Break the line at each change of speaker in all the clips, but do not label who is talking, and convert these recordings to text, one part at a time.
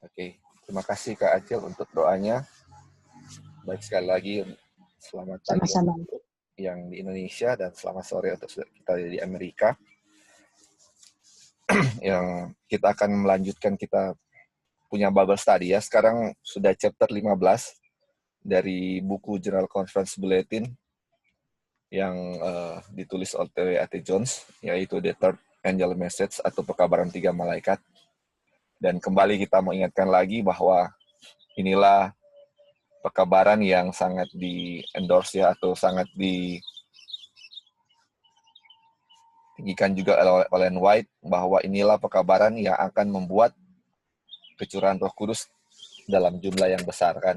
Oke, terima kasih Kak Acil untuk doanya. Baik, sekali lagi selamat pagi
Sama-sama.
untuk yang di Indonesia dan selamat sore untuk kita di Amerika. Yang kita akan melanjutkan, kita punya Bible study ya. Sekarang sudah chapter 15 dari buku General Conference Bulletin yang ditulis oleh T.W.A.T. Jones, yaitu The Third Angel Message atau pekabaran tiga malaikat. Dan kembali kita mengingatkan lagi bahwa inilah pekabaran yang sangat di-endorse ya, atau sangat ditinggikan juga oleh Ellen White, bahwa inilah pekabaran yang akan membuat kecurahan Roh Kudus dalam jumlah yang besar kan.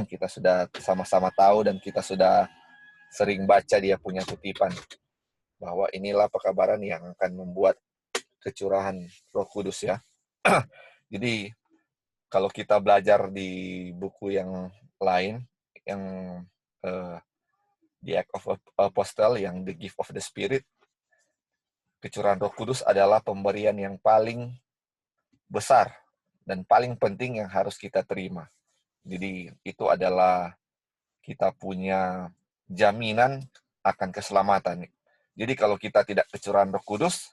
Kita sudah sama-sama tahu dan kita sudah sering baca dia punya kutipan bahwa inilah pekabaran yang akan membuat kecurahan Roh Kudus ya. Jadi kalau kita belajar di buku yang lain, yang The Act of Apostle, yang The Gift of the Spirit, kecurahan Roh Kudus adalah pemberian yang paling besar dan paling penting yang harus kita terima. Jadi itu adalah kita punya jaminan akan keselamatan. Jadi kalau kita tidak kecurahan Roh Kudus,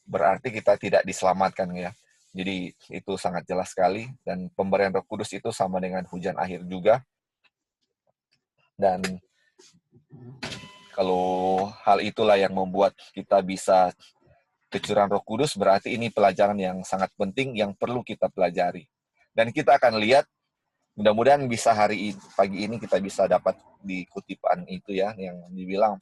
berarti kita tidak diselamatkan ya. Jadi itu sangat jelas sekali, dan pemberian Roh Kudus itu sama dengan hujan akhir juga. Dan kalau hal itulah yang membuat kita bisa kecurahan Roh Kudus, berarti ini pelajaran yang sangat penting yang perlu kita pelajari. Dan kita akan lihat, mudah-mudahan bisa pagi ini kita bisa dapat di kutipan itu ya, yang dibilang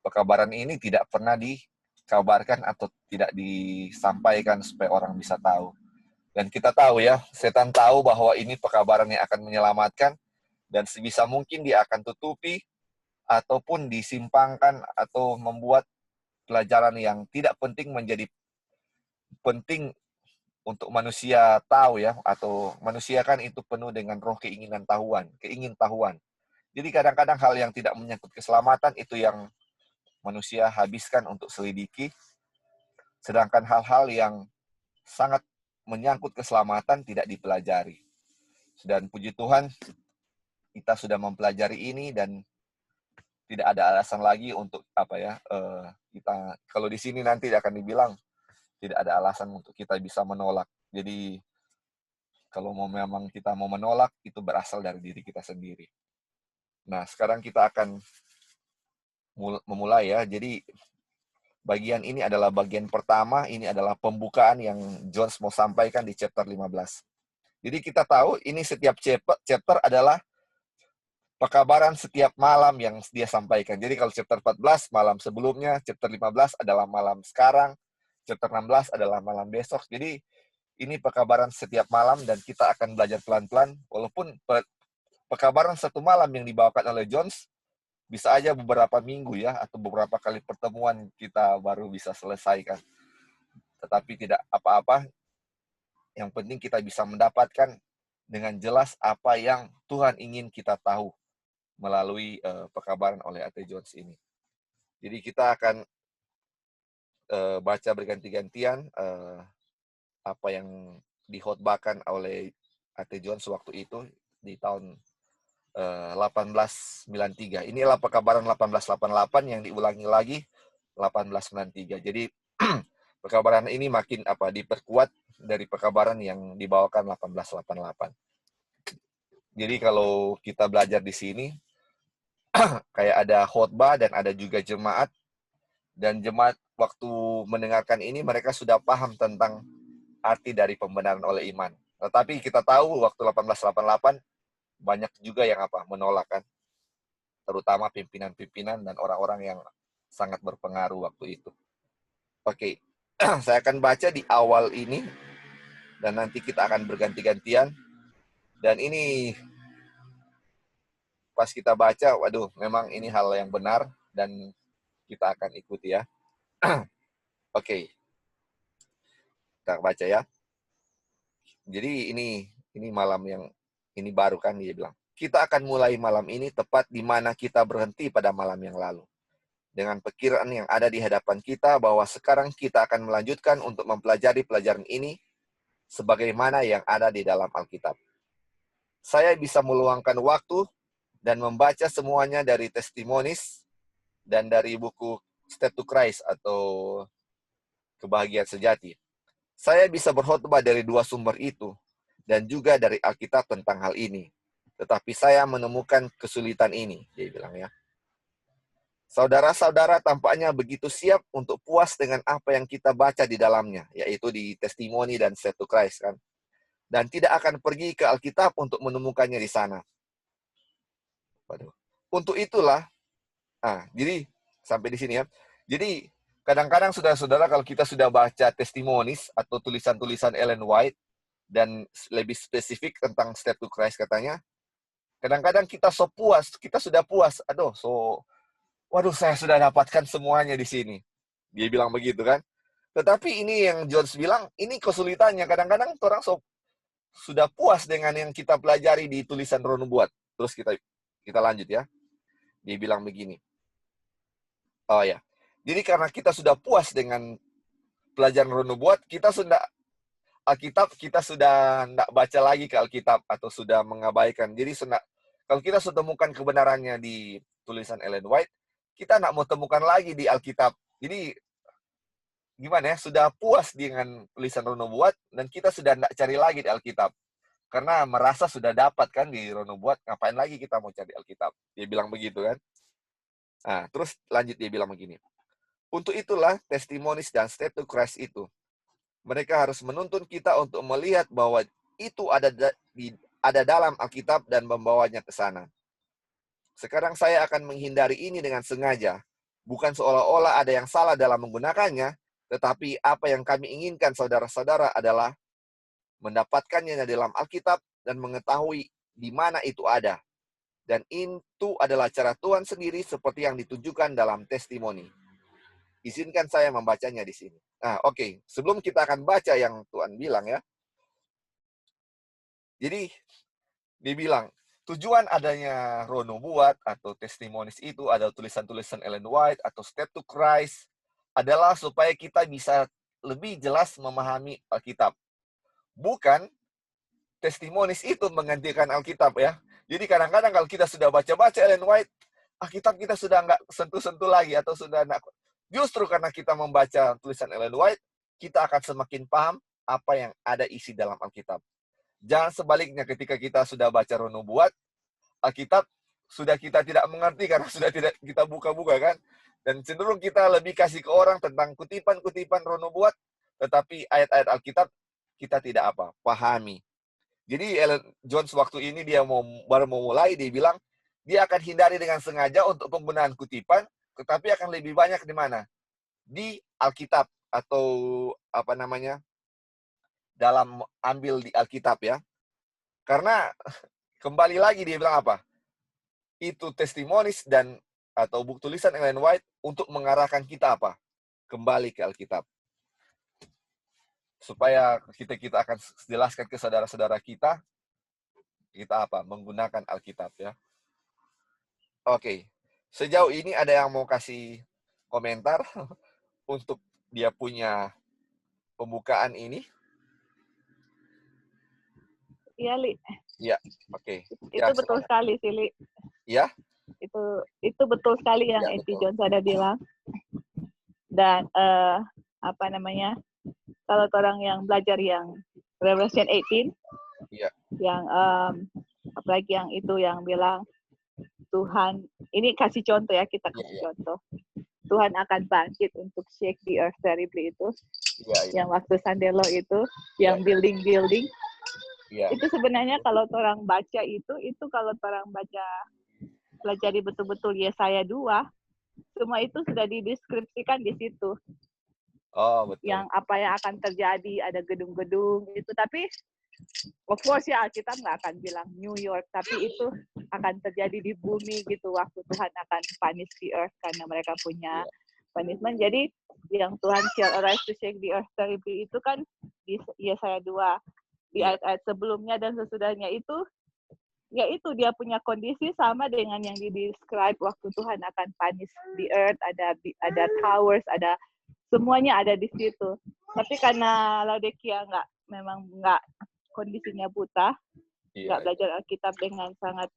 pekabaran ini tidak pernah dikabarkan atau tidak disampaikan supaya orang bisa tahu. Dan kita tahu ya, setan tahu bahwa ini pekabaran yang akan menyelamatkan, dan sebisa mungkin dia akan tutupi ataupun disimpangkan atau membuat pelajaran yang tidak penting menjadi penting untuk manusia tahu ya, atau manusia kan itu penuh dengan roh keingin tahuan. Jadi kadang-kadang hal yang tidak menyangkut keselamatan itu yang manusia habiskan untuk selidiki, sedangkan hal-hal yang sangat menyangkut keselamatan tidak dipelajari. Dan puji Tuhan, kita sudah mempelajari ini dan tidak ada alasan lagi untuk kita, kalau di sini nanti akan dibilang tidak ada alasan untuk kita bisa menolak. Jadi kalau memang kita mau menolak, itu berasal dari diri kita sendiri. Nah, sekarang kita akan memulai ya. Jadi bagian ini adalah bagian pertama, ini adalah pembukaan yang Jones mau sampaikan di chapter 15. Jadi kita tahu ini setiap chapter adalah pekabaran setiap malam yang dia sampaikan. Jadi kalau chapter 14 malam sebelumnya, chapter 15 adalah malam sekarang, chapter 16 adalah malam besok. Jadi ini pekabaran setiap malam dan kita akan belajar pelan-pelan. Walaupun pekabaran satu malam yang dibawakan oleh Jones bisa aja beberapa minggu ya, atau beberapa kali pertemuan kita baru bisa selesaikan. Tetapi tidak apa-apa, yang penting kita bisa mendapatkan dengan jelas apa yang Tuhan ingin kita tahu melalui pekabaran oleh A.T. Jones ini. Jadi kita akan baca berganti-gantian apa yang dihotbahkan oleh A.T. Jones waktu itu di tahun 1893. Inilah pekabaran 1888 yang diulangi lagi 1893. Jadi pekabaran ini makin diperkuat dari pekabaran yang dibawakan 1888. Jadi kalau kita belajar di sini kayak ada khotbah dan ada juga jemaat, dan jemaat waktu mendengarkan ini mereka sudah paham tentang arti dari pembenaran oleh iman. Tetapi kita tahu waktu 1888 banyak juga yang menolak kan, terutama pimpinan-pimpinan dan orang-orang yang sangat berpengaruh waktu itu. Oke, saya akan baca di awal ini dan nanti kita akan berganti-gantian. Dan ini pas kita baca, waduh, memang ini hal yang benar dan kita akan ikuti ya. Oke, kita baca ya. Jadi ini malam yang ini baru kan dia bilang. Kita akan mulai malam ini tepat di mana kita berhenti pada malam yang lalu. Dengan pikiran yang ada di hadapan kita bahwa sekarang kita akan melanjutkan untuk mempelajari pelajaran ini sebagaimana yang ada di dalam Alkitab. Saya bisa meluangkan waktu dan membaca semuanya dari Testimonies dan dari buku Step to Christ atau Kebahagiaan Sejati. Saya bisa berkhotbah dari dua sumber itu dan juga dari Alkitab tentang hal ini. Tetapi saya menemukan kesulitan ini, dia bilang ya. Saudara-saudara tampaknya begitu siap untuk puas dengan apa yang kita baca di dalamnya, yaitu di Testimoni dan Step to Christ kan. Dan tidak akan pergi ke Alkitab untuk menemukannya di sana. Waduh. Untuk itulah, jadi sampai di sini ya. Jadi kadang-kadang saudara-saudara kalau kita sudah baca Testimonies atau tulisan-tulisan Ellen White dan lebih spesifik tentang Step to Christ katanya, kadang-kadang kita sudah puas, waduh, saya sudah dapatkan semuanya di sini. Dia bilang begitu kan. Tetapi ini yang Jones bilang, ini kesulitannya. Kadang-kadang orang sudah puas dengan yang kita pelajari di tulisan Roh Nubuat. Terus kita lanjut ya. Dia bilang begini. Oh ya. Jadi karena kita sudah puas dengan pelajaran Roh Nubuat, kita sudah tidak baca lagi ke Alkitab atau sudah mengabaikan. Jadi kalau kita sudah temukan kebenarannya di tulisan Ellen White, kita tidak mau temukan lagi di Alkitab. Jadi, gimana ya, sudah puas dengan tulisan Roh Nubuat, dan kita sudah tidak cari lagi di Alkitab. Karena merasa sudah dapat kan di Roh Nubuat, ngapain lagi kita mau cari Alkitab. Dia bilang begitu kan. Terus lanjut dia bilang begini. Untuk itulah, Testimonies dan Step to Christ itu, mereka harus menuntun kita untuk melihat bahwa itu ada dalam Alkitab dan membawanya ke sana. Sekarang saya akan menghindari ini dengan sengaja. Bukan seolah-olah ada yang salah dalam menggunakannya, tetapi apa yang kami inginkan saudara-saudara adalah mendapatkannya dalam Alkitab dan mengetahui di mana itu ada. Dan itu adalah cara Tuhan sendiri seperti yang ditunjukkan dalam testimoni. Izinkan saya membacanya di sini. Oke. Sebelum kita akan baca yang Tuhan bilang ya. Jadi, dibilang, tujuan adanya Roh Nubuat atau Testimonies itu, ada tulisan-tulisan Ellen White atau Step to Christ, adalah supaya kita bisa lebih jelas memahami Alkitab. Bukan Testimonies itu menggantikan Alkitab ya. Jadi kadang-kadang kalau kita sudah baca-baca Ellen White, Alkitab kita sudah nggak sentuh-sentuh lagi atau sudah nggak. Justru karena kita membaca tulisan Ellen White, kita akan semakin paham apa yang ada isi dalam Alkitab. Jangan sebaliknya ketika kita sudah baca Roh Nubuat, Alkitab sudah kita tidak mengerti karena sudah tidak kita buka-buka kan. Dan cenderung kita lebih kasih ke orang tentang kutipan-kutipan Roh Nubuat, tetapi ayat-ayat Alkitab kita tidak pahami. Jadi Ellen Jones waktu ini dia baru mau mulai, dia bilang dia akan hindari dengan sengaja untuk penggunaan kutipan, tetapi akan lebih banyak di mana? Di Alkitab atau dalam ambil di Alkitab ya. Karena kembali lagi dia bilang itu Testimonies dan atau buku tulisan Ellen White untuk mengarahkan kita kembali ke Alkitab. Supaya kita akan jelaskan ke saudara-saudara kita menggunakan Alkitab ya. Oke. Sejauh ini ada yang mau kasih komentar untuk dia punya pembukaan ini?
Iya, Li.
Iya, oke.
Itu betul sekali sih, Li.
Iya?
Itu betul sekali yang Eti Jones ada bilang. Dan kalau orang yang belajar yang Revelation 18, yang apalagi yang itu yang bilang Tuhan, ini kasih contoh ya, kita kasih contoh. Tuhan akan bangkit untuk shake the earth terribly itu. Yang waktu Sandelo itu, yang building. Itu sebenarnya kalau orang baca itu kalau orang baca pelajari betul-betul Yesaya 2, semua itu sudah dideskripsikan di situ.
Oh, betul.
Yang apa yang akan terjadi, ada gedung-gedung itu, tapi of course ya kita nggak akan bilang New York, tapi itu akan terjadi di bumi gitu waktu Tuhan akan punish the earth karena mereka punya punishment. Jadi yang Tuhan shall arise to shake the earth terribly itu kan di Yesaya 2. Di ayat-ayat sebelumnya dan sesudahnya itu, yaitu dia punya kondisi sama dengan yang di-describe waktu Tuhan akan punish the earth, ada towers, ada semuanya ada di situ. Tapi karena Laodikia nggak memang nggak kondisinya buta, nggak belajar Alkitab dengan sangat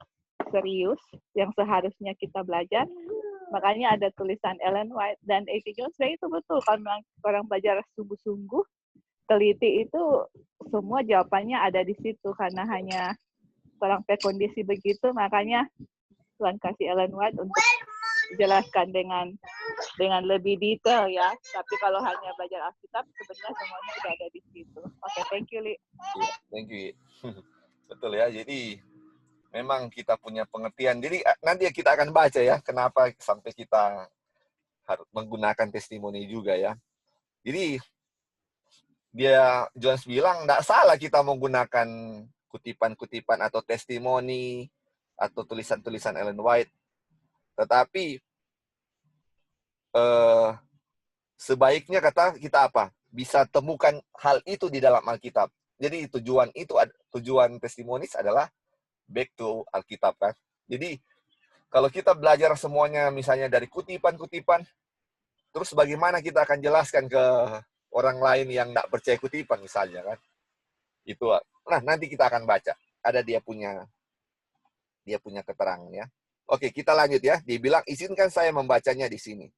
serius yang seharusnya kita belajar. Makanya ada tulisan Ellen White dan A.T. Jones itu betul. Kalau orang belajar sungguh-sungguh, teliti itu semua jawabannya ada di situ. Karena hanya orang kondisi begitu, makanya Tuhan kasih Ellen White untuk jelaskan dengan lebih detail ya. Tapi kalau hanya belajar Alkitab, sebenarnya semuanya sudah ada di situ. Oke, thank you, Li.
Thank you. Betul ya, jadi memang kita punya pengertian. Jadi nanti kita akan baca ya, kenapa sampai kita harus menggunakan testimoni juga ya. Jadi Jones bilang nggak salah kita menggunakan kutipan-kutipan atau testimoni atau tulisan-tulisan Ellen White, tetapi sebaiknya kata kita apa? Bisa temukan hal itu di dalam Alkitab. Jadi tujuan testimonis adalah back to Alkitab kan. Jadi kalau kita belajar semuanya misalnya dari kutipan-kutipan, terus bagaimana kita akan jelaskan ke orang lain yang nggak percaya kutipan misalnya kan? Itu. Nah, nanti kita akan baca. Ada dia punya keterangan ya. Oke, kita lanjut ya. Dia bilang, izinkan saya membacanya di sini.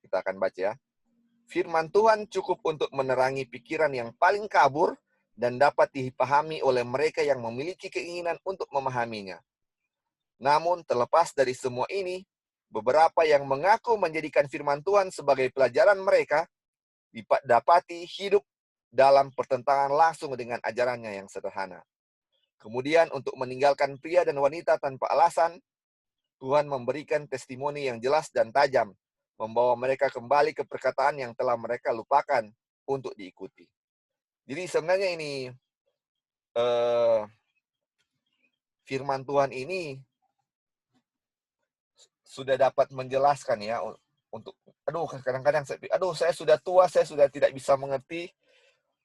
Kita akan baca ya. Firman Tuhan cukup untuk menerangi pikiran yang paling kabur dan dapat dipahami oleh mereka yang memiliki keinginan untuk memahaminya. Namun, terlepas dari semua ini, beberapa yang mengaku menjadikan firman Tuhan sebagai pelajaran mereka dapati hidup dalam pertentangan langsung dengan ajarannya yang sederhana. Kemudian, untuk meninggalkan pria dan wanita tanpa alasan, Tuhan memberikan testimoni yang jelas dan tajam, membawa mereka kembali ke perkataan yang telah mereka lupakan untuk diikuti. Jadi sebenarnya ini firman Tuhan ini sudah dapat menjelaskan ya untuk kadang-kadang saya sudah tua, saya sudah tidak bisa mengerti,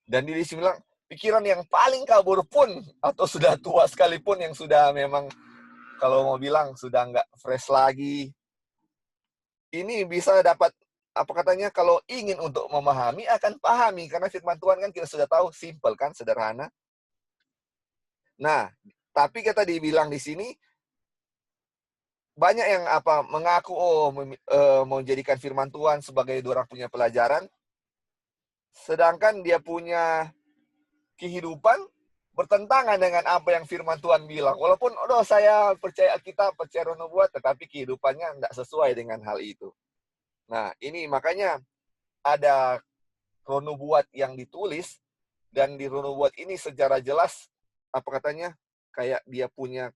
dan diri sini bilang pikiran yang paling kabur pun atau sudah tua sekalipun yang sudah memang kalau mau bilang sudah nggak fresh lagi, ini bisa dapat apa katanya, kalau ingin untuk memahami akan pahami, karena firman Tuhan kan kita sudah tahu simple kan, sederhana. Nah, tapi kita dibilang di sini banyak yang mengaku mau jadikan firman Tuhan sebagai orang punya pelajaran, sedangkan dia punya kehidupan bertentangan dengan apa yang firman Tuhan bilang. Walaupun saya percaya Alkitab, percaya Roh Nubuat, tetapi kehidupannya tidak sesuai dengan hal itu. Nah, ini makanya ada Roh Nubuat yang ditulis, dan di Roh Nubuat ini secara jelas kayak dia punya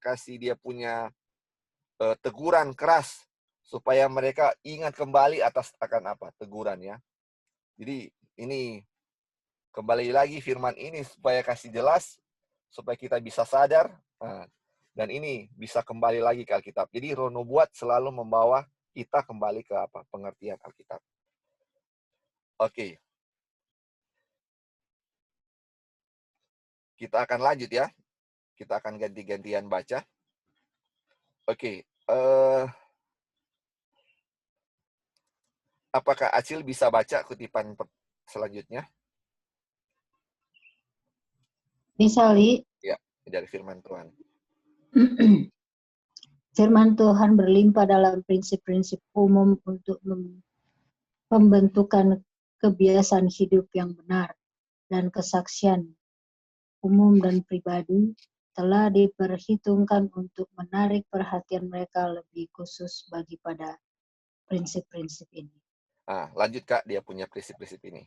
teguran keras supaya mereka ingat kembali akan teguran ya. Jadi ini kembali lagi firman ini supaya kasih jelas, supaya kita bisa sadar, dan ini bisa kembali lagi ke Alkitab. Jadi Roh Nubuat selalu membawa kita kembali ke pengertian Alkitab. Oke. Kita akan lanjut ya. Kita akan ganti-gantian baca. Oke. Apakah Acil bisa baca kutipan selanjutnya?
Bisa, Li.
Ya, dari firman Tuhan.
Firman Tuhan berlimpah dalam prinsip-prinsip umum untuk pembentukan kebiasaan hidup yang benar dan kesaksian umum dan pribadi telah diperhitungkan untuk menarik perhatian mereka lebih khusus pada prinsip-prinsip ini.
Lanjut Kak, dia punya prinsip-prinsip ini.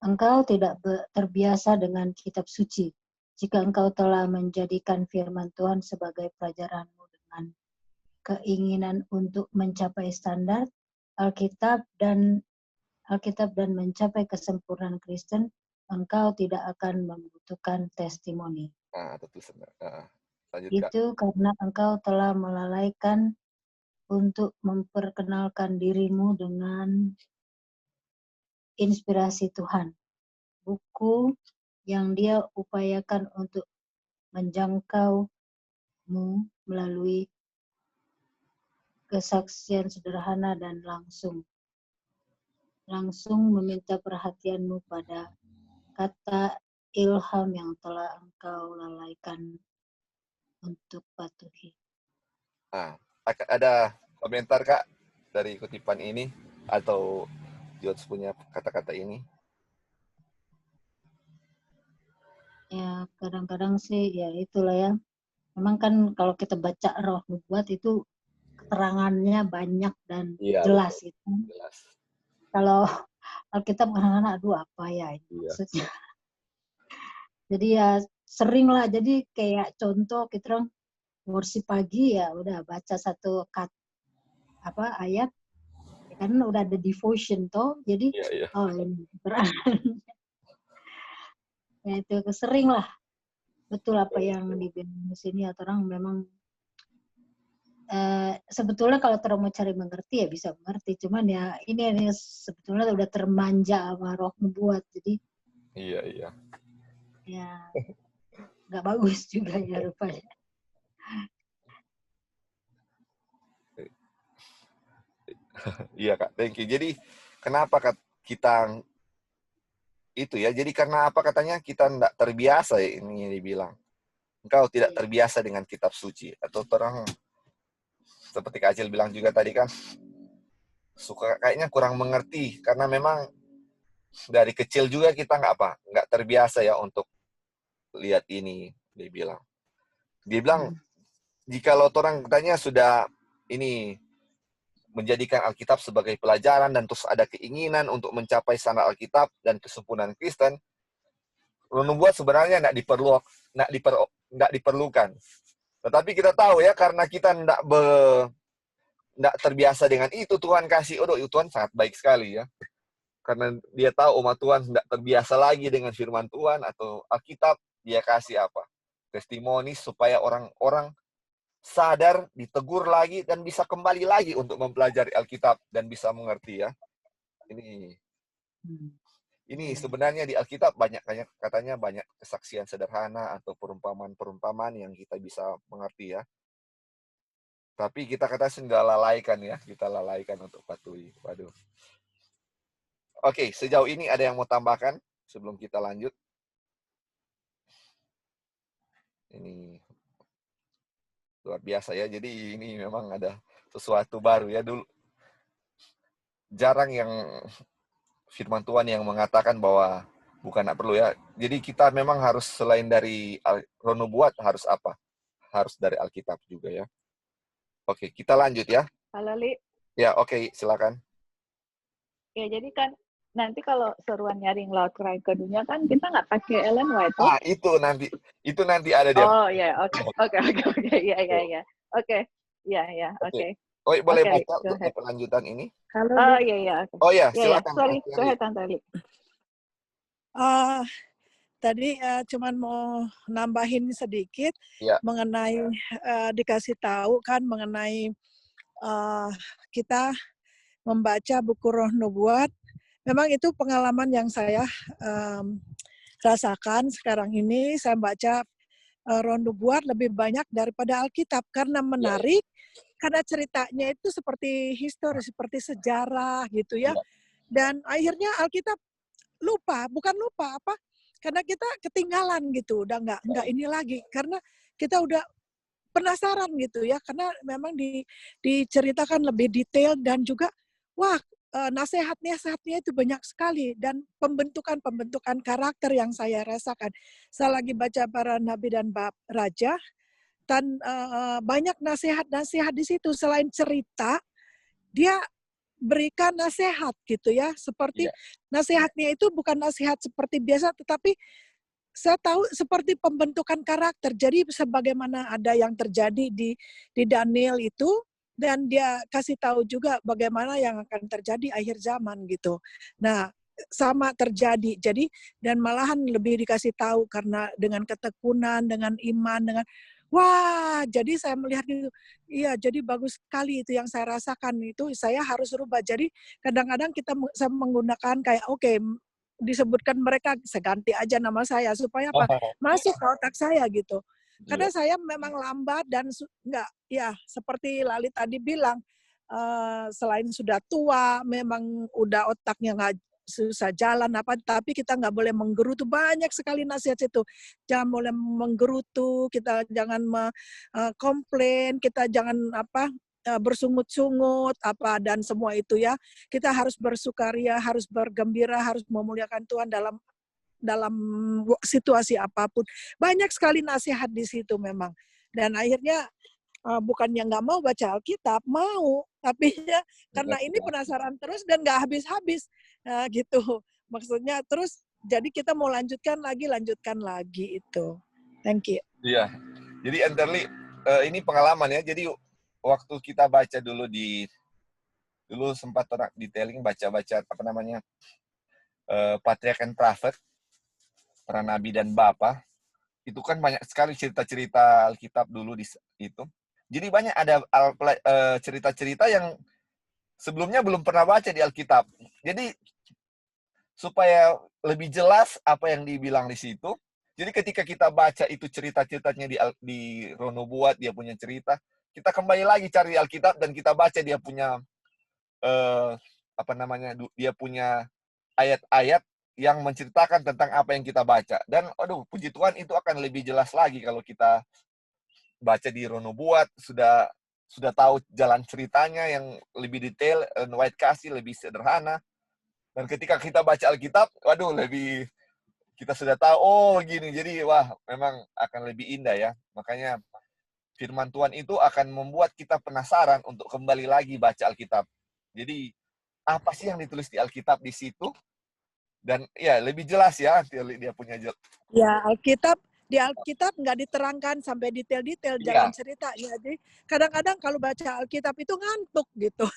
Engkau tidak terbiasa dengan kitab suci jika engkau telah menjadikan firman Tuhan sebagai pelajaranmu dengan keinginan untuk mencapai standar Alkitab dan mencapai kesempurnaan Kristen, engkau tidak akan membutuhkan testimoni. Itu karena engkau telah melalaikan untuk memperkenalkan dirimu dengan inspirasi Tuhan. Buku yang dia upayakan untuk menjangkaumu melalui kesaksian sederhana dan langsung meminta perhatianmu pada kata ilham yang telah engkau lalaikan untuk patuhi.
Nah, ada komentar Kak dari kutipan ini atau George punya kata-kata ini?
Ya kadang-kadang sih ya itulah ya. Memang kan kalau kita baca Roh Nubuat itu keterangannya banyak dan jelas
betul.
gitu.
Jelas.
Kalau Alkitab kadang-kadang aduh apa ya ini maksudnya. Jadi ya sering lah. Jadi kayak contoh kita orang worship pagi ya udah baca satu ayat ya kan udah ada devotion toh. Jadi oh ini ya itu sering lah. Betul apa yang dibilang di sini ya orang memang sebetulnya kalau orang mau cari mengerti ya bisa mengerti, cuman ya ini sebetulnya udah termanja sama Roh Nubuat, jadi
iya
ya nggak bagus juga ya rupanya.
Iya Kak, thank you. Jadi kenapa kita itu ya? Jadi karena apa katanya kita tidak terbiasa ya, ini dibilang. Engkau tidak terbiasa dengan kitab suci atau terang seperti Kak Acil bilang juga tadi kan suka kayaknya kurang mengerti karena memang dari kecil juga kita nggak terbiasa ya untuk lihat ini, dia bilang jika lo orang katanya sudah ini menjadikan Alkitab sebagai pelajaran dan terus ada keinginan untuk mencapai standar Alkitab dan kesempurnaan Kristen, membuat sebenarnya nggak diperlukan. Tetapi kita tahu ya karena kita nggak terbiasa dengan itu, Tuhan kasih, Tuhan sangat baik sekali ya. Karena dia tahu umat Tuhan nggak terbiasa lagi dengan firman Tuhan atau Alkitab, dia kasih apa? Testimoni supaya orang-orang sadar, ditegur lagi, dan bisa kembali lagi untuk mempelajari Alkitab dan bisa mengerti ya. Ini sebenarnya di Alkitab katanya banyak kesaksian sederhana atau perumpamaan-perumpamaan yang kita bisa mengerti ya. Tapi kita nggak lalaikan ya, kita lalaikan untuk patuhi. Waduh. Oke, sejauh ini ada yang mau tambahkan sebelum kita lanjut? Ini luar biasa ya. Jadi ini memang ada sesuatu baru ya. Dulu jarang yang firman Tuhan yang mengatakan bahwa bukan tak perlu ya. Jadi kita memang harus selain dari Roh Nubuat harus apa? Harus dari Alkitab juga ya. Oke, kita lanjut ya.
Halo Li.
Ya, oke, silakan.
Ya jadi kan nanti kalau seruan nyaring laut cry ke dunia kan kita nggak pakai Ellen White.
Ah, itu nanti ada dia.
Oh ya, oke, iya. Oke. Iya, oke.
Oh, boleh baca untuk kelanjutan ini?
Halo. Oh iya. Okay.
Oh ya, silakan.
Sorry, go ahead Tante Li.
Tadi cuman mau nambahin sedikit mengenai dikasih tahu kan mengenai kita membaca buku Roh Nubuat. Memang itu pengalaman yang saya rasakan sekarang ini. Saya baca Roh Nubuat lebih banyak daripada Alkitab karena menarik, karena ceritanya itu seperti histori, seperti sejarah gitu ya. Dan akhirnya Alkitab bukan lupa karena kita ketinggalan gitu, udah nggak ini lagi karena kita udah penasaran gitu ya, karena memang diceritakan lebih detail dan juga nasihatnya itu banyak sekali dan pembentukan karakter yang saya rasakan. Saya lagi baca para nabi dan bab raja dan banyak nasihat di situ. Selain cerita, dia berikan nasihat gitu ya, seperti nasihatnya itu bukan nasihat seperti biasa, tetapi saya tahu seperti pembentukan karakter. Jadi sebagaimana ada yang terjadi di Daniel itu, dan dia kasih tahu juga bagaimana yang akan terjadi akhir zaman gitu. Nah, sama terjadi. Jadi dan malahan lebih dikasih tahu karena dengan ketekunan, dengan iman, dengan jadi saya melihat itu, iya jadi bagus sekali itu yang saya rasakan itu, saya harus rubah. Jadi kadang-kadang kita menggunakan kayak disebutkan mereka, saya ganti aja nama saya supaya apa? Masuk ke otak saya gitu. Karena saya memang lambat dan seperti Lali tadi bilang, selain sudah tua, memang udah otaknya nggak susah jalan apa, tapi kita nggak boleh menggerutu. Banyak sekali nasihat itu. Jangan boleh menggerutu, kita jangan komplain, kita jangan bersungut-sungut apa dan semua itu ya. Kita harus bersukaria, harus bergembira, harus memuliakan Tuhan dalam situasi apapun. Banyak sekali nasihat di situ memang. Dan akhirnya bukannya nggak mau baca Alkitab, mau, tapi ya karena ini penasaran terus dan nggak habis-habis gitu. Maksudnya terus jadi kita mau lanjutkan lagi itu. Thank you.
Iya. Jadi Enterly, ini pengalaman ya. Jadi waktu kita baca dulu dulu sempat detailing baca-baca apa namanya Patriarch and Prophet, para nabi dan bapa. Itu kan banyak sekali cerita-cerita Alkitab dulu di itu. Jadi banyak ada cerita-cerita yang sebelumnya belum pernah baca di Alkitab. Jadi supaya lebih jelas apa yang dibilang di situ. Jadi ketika kita baca itu cerita-ceritanya di Rono Buat, dia punya cerita, kita kembali lagi cari Alkitab dan kita baca dia punya dia punya ayat-ayat yang menceritakan tentang apa yang kita baca. Dan aduh, puji Tuhan itu akan lebih jelas lagi kalau kita baca di Rono Buat, sudah tahu jalan ceritanya yang lebih detail, White kasih lebih sederhana. Dan ketika kita baca Alkitab, waduh, kita sudah tahu, oh gini. Jadi wah, memang akan lebih indah ya. Makanya firman Tuhan itu akan membuat kita penasaran untuk kembali lagi baca Alkitab. Jadi apa sih yang ditulis di Alkitab di situ? Dan ya lebih jelas ya, dia punya
ya di Alkitab nggak diterangkan sampai detail-detail jalan ceritanya. Jadi kadang-kadang kalau baca Alkitab itu ngantuk gitu.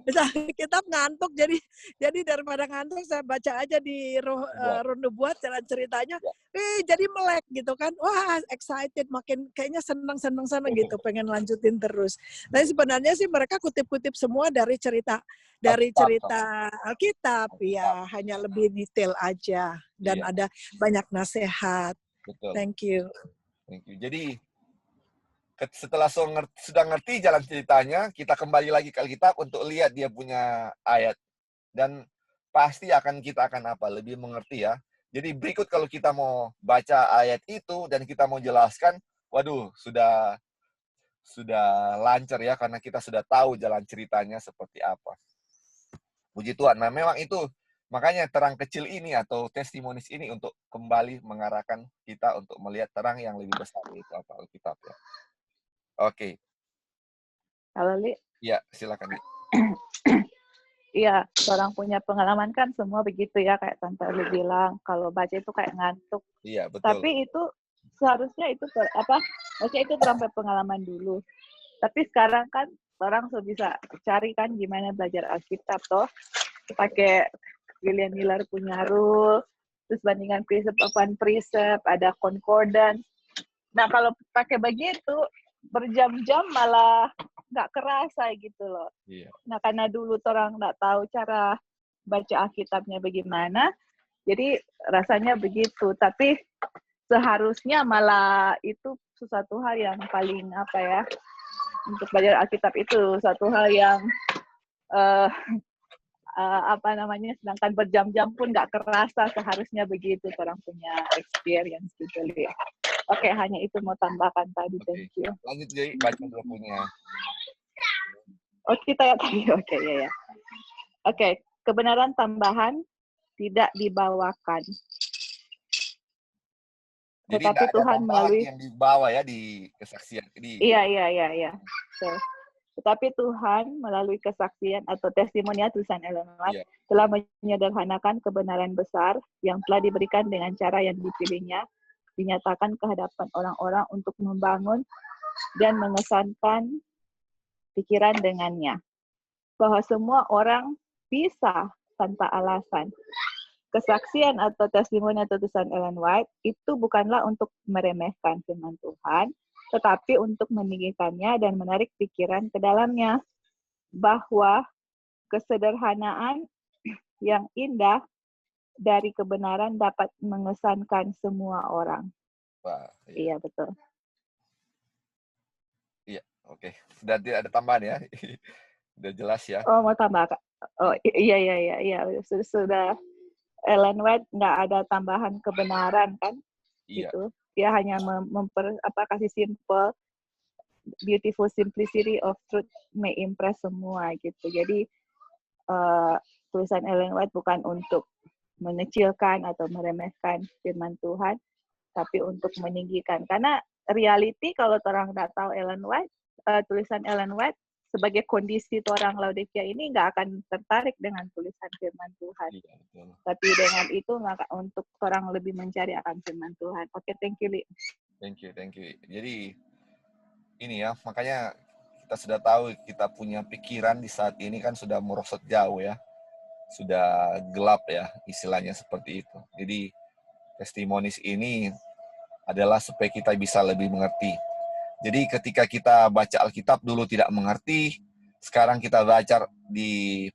Baca Alkitab ngantuk, jadi daripada ngantuk saya baca aja di Rono Buat jalan ceritanya. Jadi melek gitu kan. Wah, excited, makin kayaknya senang gitu, pengen lanjutin terus. Tapi sebenarnya sih mereka kutip-kutip semua dari cerita Alkitab ya, hanya lebih detail aja dan ada banyak nasihat.
Betul.
Thank you.
Jadi setelah sudah ngerti jalan ceritanya, kita kembali lagi ke Alkitab untuk lihat dia punya ayat. Dan pasti kita akan lebih mengerti ya. Jadi berikut kalau kita mau baca ayat itu dan kita mau jelaskan, waduh, sudah lancar ya, karena kita sudah tahu jalan ceritanya seperti apa. Puji Tuhan. Nah, memang itu makanya terang kecil ini atau testimonis ini untuk kembali mengarahkan kita untuk melihat terang yang lebih besar, itu apa Alkitab ya. Oke.
Halo, Li.
Iya, silakan, Li.
Iya, orang punya pengalaman kan semua begitu ya, kayak Tante Li bilang, kalau baca itu kayak ngantuk.
Iya, betul.
Tapi itu seharusnya itu maksudnya itu sampai pengalaman dulu. Tapi sekarang kan orang sudah bisa cari kan gimana belajar Alkitab toh. Pakai William Miller punya rule, terus bandingan precept upon precept, ada concordance. Nah, kalau pakai begitu, berjam-jam malah nggak kerasa gitu loh.
Iya.
Nah, karena dulu orang nggak tahu cara baca Alkitabnya bagaimana, jadi rasanya begitu. Tapi seharusnya malah itu sesuatu hal yang paling untuk belajar Alkitab itu satu hal yang sedangkan berjam-jam pun nggak kerasa, seharusnya begitu orang punya experience gitu ya. Oke, hanya itu mau tambahkan tadi. Thank you.
Lanjut jadi baca dulu punya.
Oh, kita ya tadi. Oke, ya. Oke, kebenaran tambahan tidak dibawakan.
Jadi
tetapi Tuhan melalui
yang dibawa ya di kesaksian ini.
Iya. So, tetapi Tuhan melalui kesaksian atau testimoni tulisan Ellen White telah menyederhanakan kebenaran besar yang telah diberikan dengan cara yang dipilihnya, dinyatakan ke hadapan orang-orang untuk membangun dan mengesankan pikiran dengannya. Bahwa semua orang bisa tanpa alasan. Kesaksian atau testimoni atau tulisan Ellen White itu bukanlah untuk meremehkan firman Tuhan, tetapi untuk meninggikannya dan menarik pikiran ke dalamnya. Bahwa kesederhanaan yang indah dari kebenaran dapat mengesankan semua orang.
Wah,
iya, betul.
Iya, oke. Sudah ada tambahan ya. Udah jelas ya.
Oh, mau tambah, Kak? Oh, iya. Sudah Ellen White nggak ada tambahan kebenaran kan?
Iya.
Gitu. Dia hanya kasih simple, beautiful simplicity of truth may impress semua gitu. Jadi tulisan Ellen White bukan untuk mengecilkan atau meremehkan firman Tuhan, tapi untuk meninggikan. Karena reality kalau orang nggak tahu Ellen White, tulisan Ellen White sebagai kondisi orang Laodikia ini nggak akan tertarik dengan tulisan firman Tuhan.
Iya, betul.
Tapi dengan itu nggak untuk orang lebih mencari akan firman Tuhan. Oke, thank you, Li.
Thank you. Jadi ini ya, makanya kita sudah tahu kita punya pikiran di saat ini kan sudah merosot jauh ya. Sudah gelap ya, istilahnya seperti itu. Jadi testimonies ini adalah supaya kita bisa lebih mengerti. Jadi ketika kita baca Alkitab dulu tidak mengerti, sekarang kita baca di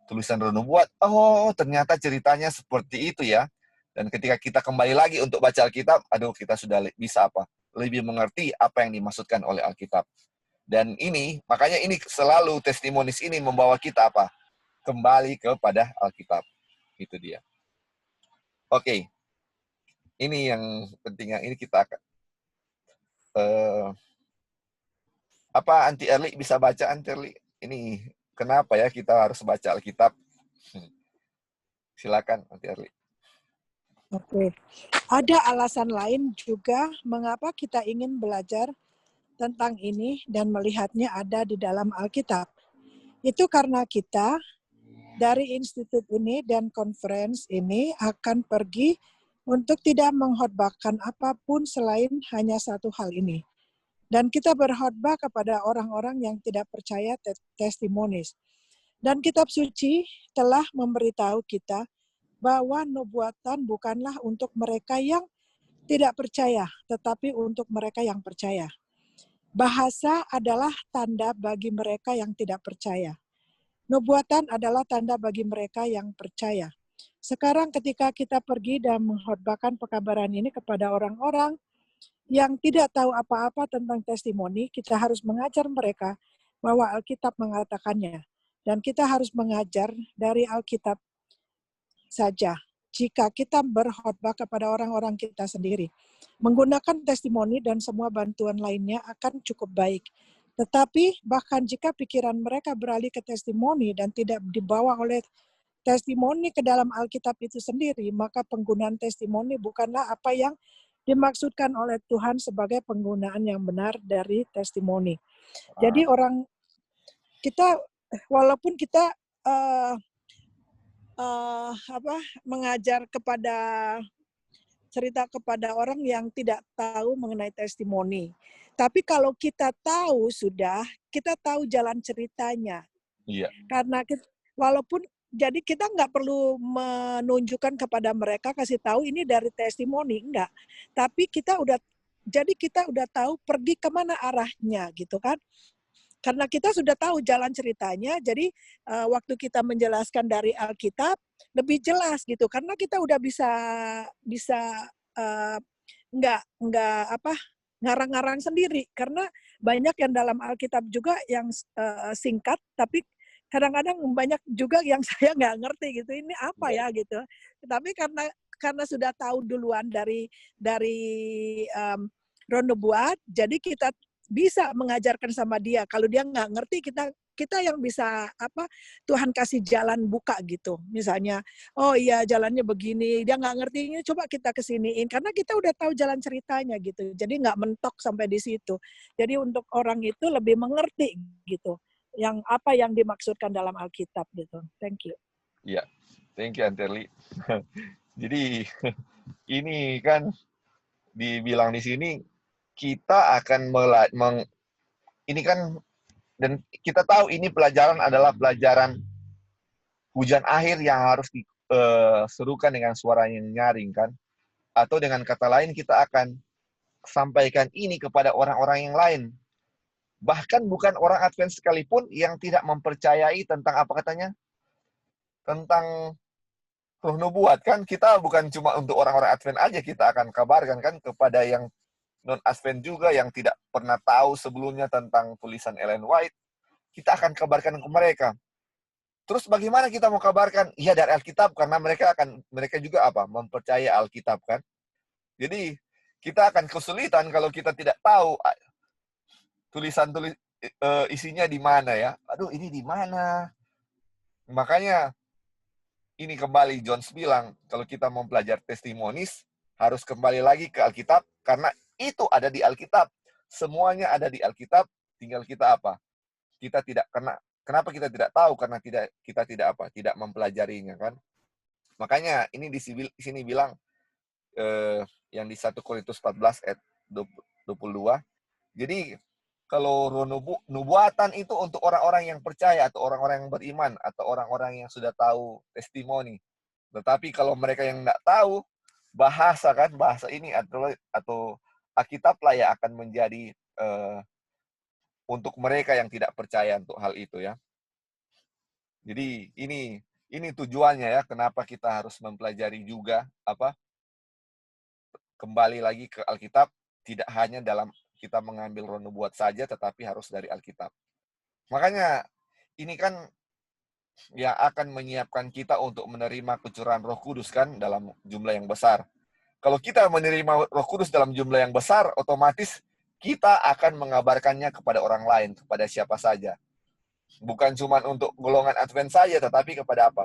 tulisan Nubuat, oh ternyata ceritanya seperti itu ya. Dan ketika kita kembali lagi untuk baca Alkitab, kita sudah bisa lebih mengerti apa yang dimaksudkan oleh Alkitab. Dan ini, makanya ini selalu testimonies ini membawa kita kembali kepada Alkitab. Itu dia. Oke. Ini yang penting, yang ini kita akan Anti Erli bisa baca, Anti Erli? Ini kenapa ya kita harus baca Alkitab? Silakan, Anti Erli.
Oke. Ada alasan lain juga mengapa kita ingin belajar tentang ini dan melihatnya ada di dalam Alkitab. Itu karena kita dari institut ini dan conference ini akan pergi untuk tidak mengkhotbahkan apapun selain hanya satu hal ini. Dan kita berkhotbah kepada orang-orang yang tidak percaya testimonies. Dan kitab suci telah memberitahu kita bahwa nubuatan bukanlah untuk mereka yang tidak percaya, tetapi untuk mereka yang percaya. Bahasa adalah tanda bagi mereka yang tidak percaya. Nubuatan adalah tanda bagi mereka yang percaya. Sekarang ketika kita pergi dan mengkhotbahkan pekabaran ini kepada orang-orang yang tidak tahu apa-apa tentang testimoni, kita harus mengajar mereka bahwa Alkitab mengatakannya. Dan kita harus mengajar dari Alkitab saja. Jika kita berkhotbah kepada orang-orang kita sendiri, menggunakan testimoni dan semua bantuan lainnya akan cukup baik. Tetapi bahkan jika pikiran mereka beralih ke testimoni dan tidak dibawa oleh testimoni ke dalam Alkitab itu sendiri, maka penggunaan testimoni bukanlah apa yang dimaksudkan oleh Tuhan sebagai penggunaan yang benar dari testimoni. Jadi orang kita, walaupun kita mengajar cerita kepada orang yang tidak tahu mengenai testimoni. Tapi kalau kita tahu kita tahu jalan ceritanya.
Iya.
Karena jadi kita nggak perlu menunjukkan kepada mereka, kasih tahu ini dari testimoni, enggak. Tapi kita udah tahu pergi kemana arahnya gitu kan. Karena kita sudah tahu jalan ceritanya, jadi waktu kita menjelaskan dari Alkitab lebih jelas gitu. Karena kita udah bisa nggak ngarang-ngarang sendiri. Karena banyak yang dalam Alkitab juga yang singkat, tapi kadang-kadang banyak juga yang saya nggak ngerti gitu. Ini apa ya gitu. Tapi karena sudah tahu duluan dari Roh Nubuat, jadi kita bisa mengajarkan sama dia. Kalau dia nggak ngerti, kita yang bisa Tuhan kasih jalan buka gitu. Misalnya, oh iya jalannya begini, dia nggak ngerti, ini coba kita kesiniin. Karena kita udah tahu jalan ceritanya gitu. Jadi nggak mentok sampai di situ. Jadi untuk orang itu lebih mengerti gitu. Apa yang dimaksudkan dalam Alkitab gitu. Thank you.
Iya, thank you Anterli. Jadi ini kan dibilang di sini kita akan ini kan, dan kita tahu ini pelajaran adalah pelajaran hujan akhir yang harus diserukan dengan suara yang nyaring kan, atau dengan kata lain kita akan sampaikan ini kepada orang-orang yang lain, bahkan bukan orang Advent sekalipun yang tidak mempercayai tentang apa katanya, tentang Roh Nubuat kan. Kita bukan cuma untuk orang-orang Advent aja kita akan kabarkan kan, kepada yang non-Advent juga yang tidak pernah tahu sebelumnya tentang tulisan Ellen White. kita akan kabarkan ke mereka. Terus bagaimana kita mau kabarkan? Iya dari Alkitab, karena mereka juga apa? Mempercayai Alkitab kan. Jadi kita akan kesulitan kalau kita tidak tahu isinya di mana ya. Aduh, ini di mana? Makanya ini kembali Jones bilang, kalau kita mau belajar testimonis, harus kembali lagi ke Alkitab, karena itu ada di Alkitab. Semuanya ada di Alkitab, tinggal kita apa? Kita tidak, kenapa kita tidak tahu? Karena kita tidak mempelajarinya kan. Makanya ini di sini bilang, yang di 1 Korintus 14 ayat 22. Jadi kalau nubuatan itu untuk orang-orang yang percaya atau orang-orang yang beriman atau orang-orang yang sudah tahu testimoni. Tetapi kalau mereka yang tidak tahu bahasa ini atau Alkitab lah yang akan menjadi untuk mereka yang tidak percaya untuk hal itu ya. Jadi ini tujuannya ya, kenapa kita harus mempelajari juga kembali lagi ke Alkitab, tidak hanya dalam kita mengambil roh nubuat saja, tetapi harus dari Alkitab. Makanya ini kan yang akan menyiapkan kita untuk menerima kecurangan Roh Kudus kan dalam jumlah yang besar. Kalau kita menerima Roh Kudus dalam jumlah yang besar, otomatis kita akan mengabarkannya kepada orang lain, kepada siapa saja. Bukan cuma untuk golongan Advent saja, tetapi kepada apa?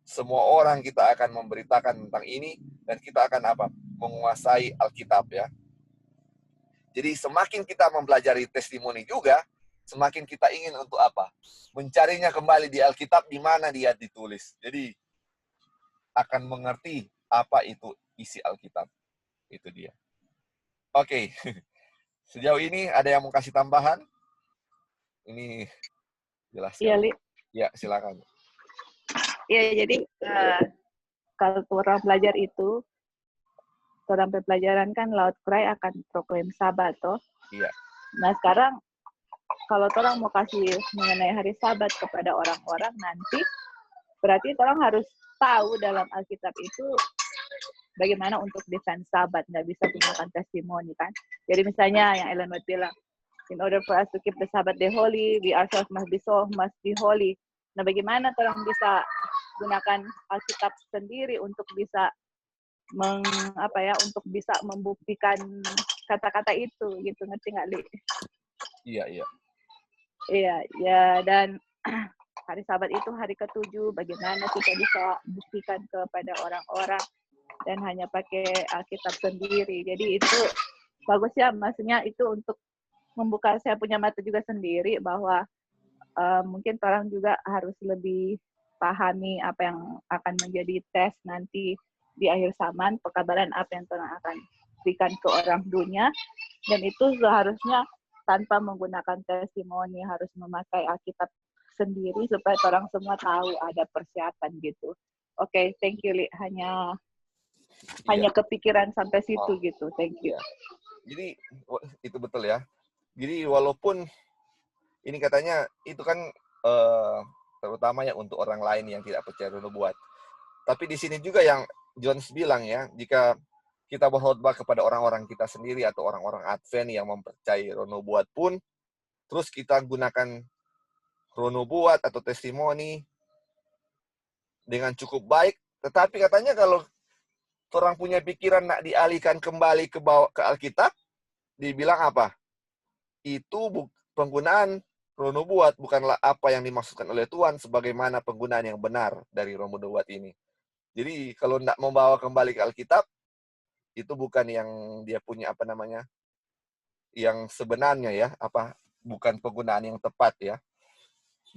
Semua orang kita akan memberitakan tentang ini, dan kita akan apa? Menguasai Alkitab ya. Jadi semakin kita mempelajari testimoni juga, semakin kita ingin untuk apa? Mencarinya kembali di Alkitab di mana dia ditulis. Jadi akan mengerti apa itu isi Alkitab. Itu dia. Oke. Sejauh ini ada yang mau kasih tambahan? Ini jelas.
Iya, Li.
Ya, silakan.
Iya, jadi kalau orang belajar itu, orang pelajaran kan Loud Cry akan proklaim Sabat, toh.
Iya.
Nah, sekarang kalau orang mau kasih mengenai hari Sabat kepada orang-orang nanti, berarti orang harus tahu dalam Alkitab itu bagaimana untuk defense Sabat, nggak bisa gunakan testimoni kan. Jadi misalnya yang Ellen White bilang, in order for us to keep the Sabbath day holy, we ourselves must be holy. Nah, bagaimana orang bisa gunakan Alkitab sendiri untuk bisa untuk bisa membuktikan kata-kata itu gitu, ngerti nggak, Li?
Iya.
Iya, ya, dan hari Sabat itu hari ke-7, bagaimana kita bisa buktikan kepada orang-orang dan hanya pakai Alkitab sendiri. Jadi itu bagus ya, maksudnya itu untuk membuka saya punya mata juga sendiri bahwa mungkin orang juga harus lebih pahami apa yang akan menjadi tes nanti di akhir zaman, pekabaran apa yang Tuhan akan berikan ke orang dunia, dan itu seharusnya tanpa menggunakan testimoni, harus memakai Alkitab sendiri supaya orang semua tahu ada persiapan gitu. Oke, thank you, Li. Hanya kepikiran sampai situ gitu. Thank you.
Jadi itu betul ya. Jadi walaupun ini katanya itu kan terutama ya untuk orang lain yang tidak percaya nubuat. Tapi di sini juga yang Jones bilang ya, jika kita berkhotbah kepada orang-orang kita sendiri atau orang-orang Advent yang mempercayai roh nubuat pun, terus kita gunakan roh nubuat atau testimoni dengan cukup baik, tetapi katanya kalau orang punya pikiran nak dialihkan kembali ke Alkitab, dibilang apa? Itu penggunaan roh nubuat bukanlah apa yang dimaksudkan oleh Tuhan sebagaimana penggunaan yang benar dari roh nubuat ini. Jadi kalau tidak membawa kembali ke Alkitab, itu bukan yang dia punya yang sebenarnya ya, bukan penggunaan yang tepat ya.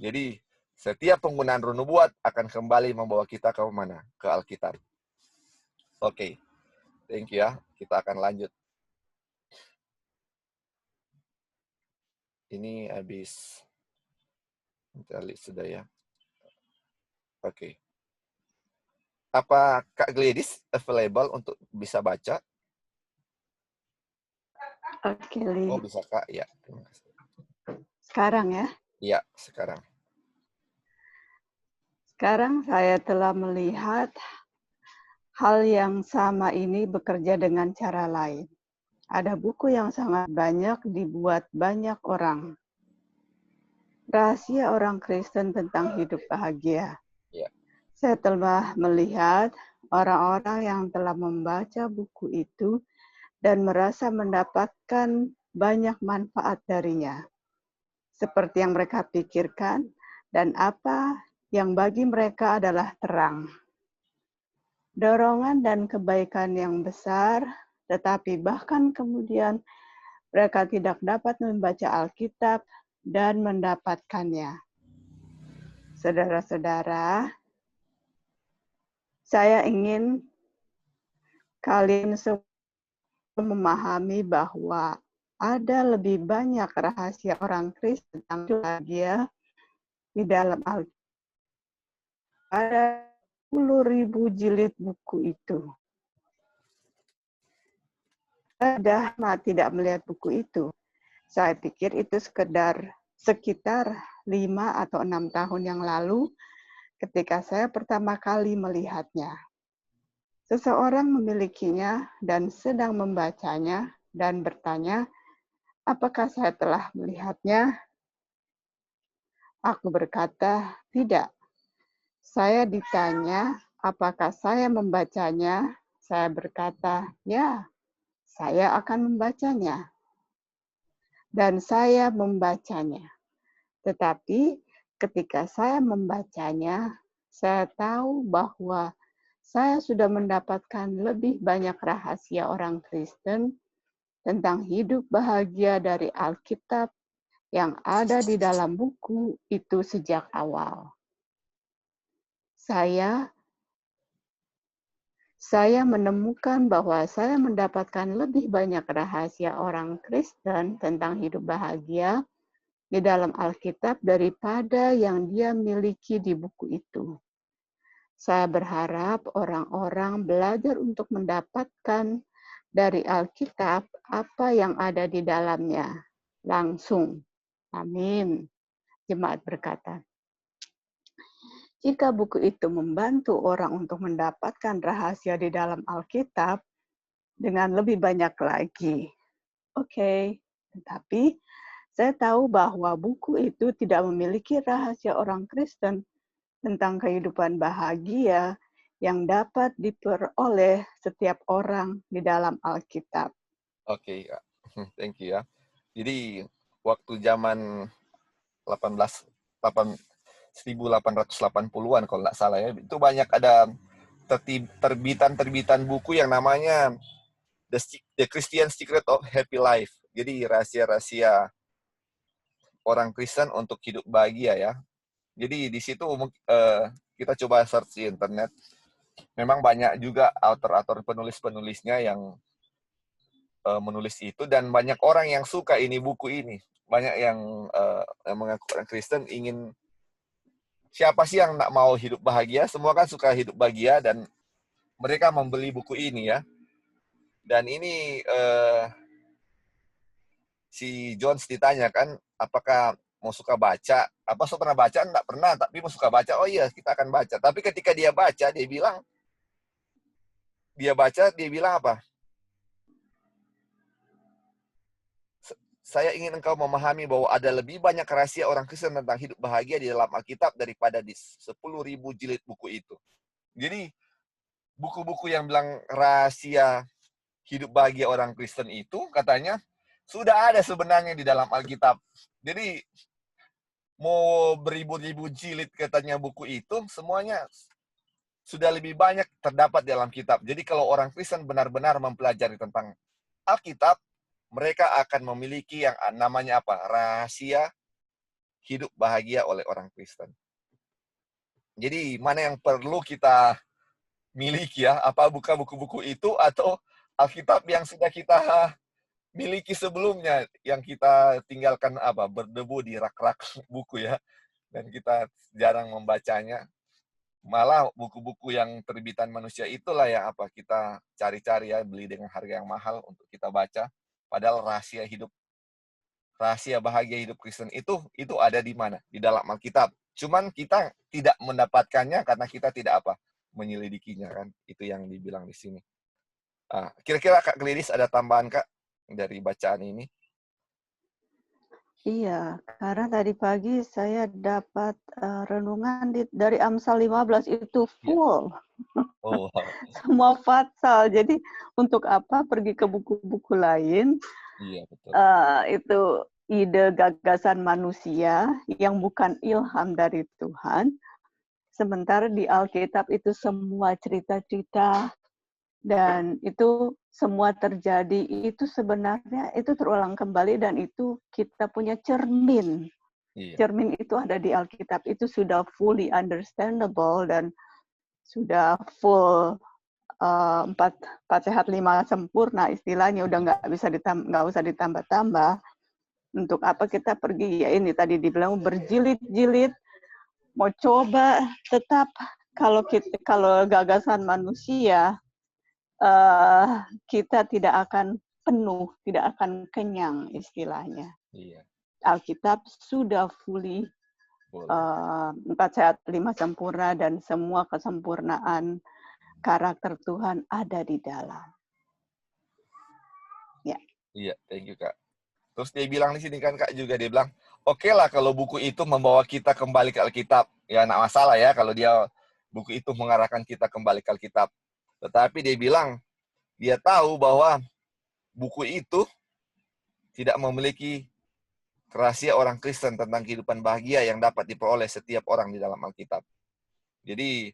Jadi setiap penggunaan roh nubuat akan kembali membawa kita ke mana? Ke Alkitab. Oke. Thank you ya. Kita akan lanjut. Ini habis kita lihat sudah ya. Oke. Apa Kak Gladys available untuk bisa baca?
Oke, Li.
Oh, bisa Kak. Ya, terima kasih.
Sekarang ya?
Iya, sekarang.
Sekarang saya telah melihat hal yang sama ini bekerja dengan cara lain. Ada buku yang sangat banyak dibuat banyak orang. Rahasia orang Kristen tentang hidup bahagia.
Ya.
Saya telah melihat orang-orang yang telah membaca buku itu dan merasa mendapatkan banyak manfaat darinya, seperti yang mereka pikirkan dan apa yang bagi mereka adalah terang. Dorongan dan kebaikan yang besar, tetapi bahkan kemudian mereka tidak dapat membaca Alkitab dan mendapatkannya. Saudara-saudara, saya ingin kalian semua memahami bahwa ada lebih banyak rahasia orang Kristen tentang bahagia di dalam Alkitab. Ada 10.000 jilid buku itu. Saya tidak melihat buku itu. Saya pikir itu sekitar 5 atau 6 tahun yang lalu ketika saya pertama kali melihatnya. Seseorang memilikinya dan sedang membacanya dan bertanya, apakah saya telah melihatnya? Aku berkata, tidak. Saya ditanya, apakah saya membacanya? Saya berkata, ya, saya akan membacanya. Dan saya membacanya. Tetapi ketika saya membacanya, saya tahu bahwa saya sudah mendapatkan lebih banyak rahasia orang Kristen tentang hidup bahagia dari Alkitab yang ada di dalam buku itu sejak awal. Saya menemukan bahwa saya mendapatkan lebih banyak rahasia orang Kristen tentang hidup bahagia di dalam Alkitab daripada yang dia miliki di buku itu. Saya berharap orang-orang belajar untuk mendapatkan dari Alkitab apa yang ada di dalamnya langsung. Amin. Jemaat berkata, jika buku itu membantu orang untuk mendapatkan rahasia di dalam Alkitab dengan lebih banyak lagi, oke. Tetapi saya tahu bahwa buku itu tidak memiliki rahasia orang Kristen tentang kehidupan bahagia yang dapat diperoleh setiap orang di dalam Alkitab.
Oke, Kak. Thank you ya. Jadi waktu zaman 1880-an kalau nggak salah ya, itu banyak ada terbitan buku yang namanya The Christian Secret of Happy Life. Jadi rahasia-rahasia orang Kristen untuk hidup bahagia ya. Jadi di situ kita coba search di internet. Memang banyak juga author-author penulis-penulisnya yang menulis itu, dan banyak orang yang suka ini buku ini. Banyak yang mengaku orang Kristen ingin, siapa sih yang nggak mau hidup bahagia? Semua kan suka hidup bahagia, dan mereka membeli buku ini ya. Dan ini si Jones ditanyakan, apakah mau suka baca? Apa so pernah baca? Enggak pernah, tapi mau suka baca. Oh iya, kita akan baca. Tapi ketika dia baca, dia bilang apa? Saya ingin engkau memahami bahwa ada lebih banyak rahasia orang Kristen tentang hidup bahagia di dalam Alkitab daripada di 10.000 jilid buku itu. Jadi, buku-buku yang bilang rahasia hidup bahagia orang Kristen itu, katanya, sudah ada sebenarnya di dalam Alkitab. Jadi, mau beribu-ribu jilid katanya buku itu, semuanya sudah lebih banyak terdapat di dalam kitab. Jadi, kalau orang Kristen benar-benar mempelajari tentang Alkitab, mereka akan memiliki yang namanya apa? Rahasia hidup bahagia oleh orang Kristen. Jadi, mana yang perlu kita miliki ya? Apa buka buku-buku itu atau Alkitab yang sudah kita miliki sebelumnya, yang kita tinggalkan berdebu di rak-rak buku ya, dan kita jarang membacanya. Malah buku-buku yang terbitan manusia itulah yang kita cari-cari ya, beli dengan harga yang mahal untuk kita baca. Padahal rahasia bahagia hidup Kristen itu ada di mana? Di dalam Alkitab. Cuman kita tidak mendapatkannya karena kita tidak menyelidikinya kan. Itu yang dibilang di sini. Kira-kira Kak Gladys ada tambahan Kak dari bacaan ini?
Iya, karena tadi pagi saya dapat renungan dari Amsal 15 itu full.
Oh,
Semua pasal. Jadi untuk apa pergi ke buku-buku lain?
iya betul.
Itu ide gagasan manusia yang bukan ilham dari Tuhan. Sementara di Alkitab itu semua cerita-cerita dan itu semua terjadi, itu sebenarnya itu terulang kembali dan itu kita punya cermin.
Iya.
Cermin itu ada di Alkitab, itu sudah fully understandable dan sudah full 4 sehat 5 sempurna istilahnya, udah nggak usah ditambah-tambah. Untuk apa kita pergi? Ya ini tadi dibilang berjilid-jilid, mau coba tetap kalau gagasan manusia kita tidak akan penuh, tidak akan kenyang istilahnya.
Iya.
Alkitab sudah fully 4 sehat 5 sempurna dan semua kesempurnaan karakter Tuhan ada di dalam. Ya.
Iya, thank you Kak. Terus dia bilang di sini kan Kak juga dia bilang, oke lah kalau buku itu membawa kita kembali ke Alkitab, ya nggak masalah ya kalau buku itu mengarahkan kita kembali ke Alkitab. Tetapi dia bilang dia tahu bahwa buku itu tidak memiliki rahasia orang Kristen tentang kehidupan bahagia yang dapat diperoleh setiap orang di dalam Alkitab. Jadi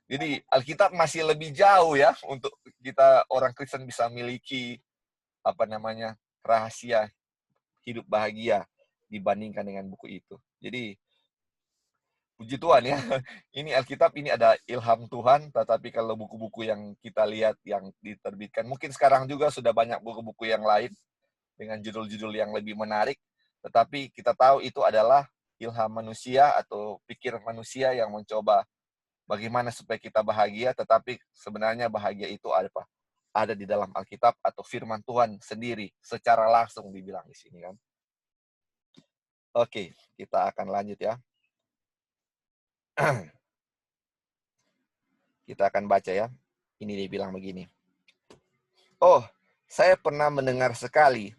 jadi Alkitab masih lebih jauh ya untuk kita orang Kristen bisa miliki rahasia hidup bahagia dibandingkan dengan buku itu. Jadi puji Tuhan ya, ini Alkitab ini ada ilham Tuhan, tetapi kalau buku-buku yang kita lihat yang diterbitkan, mungkin sekarang juga sudah banyak buku-buku yang lain dengan judul-judul yang lebih menarik, tetapi kita tahu itu adalah ilham manusia atau pikir manusia yang mencoba bagaimana supaya kita bahagia, tetapi sebenarnya bahagia itu ada di dalam Alkitab atau firman Tuhan sendiri, secara langsung dibilang di sini kan. Oke, kita akan lanjut ya. Kita akan baca ya. Ini dia bilang begini. Oh, saya pernah mendengar sekali.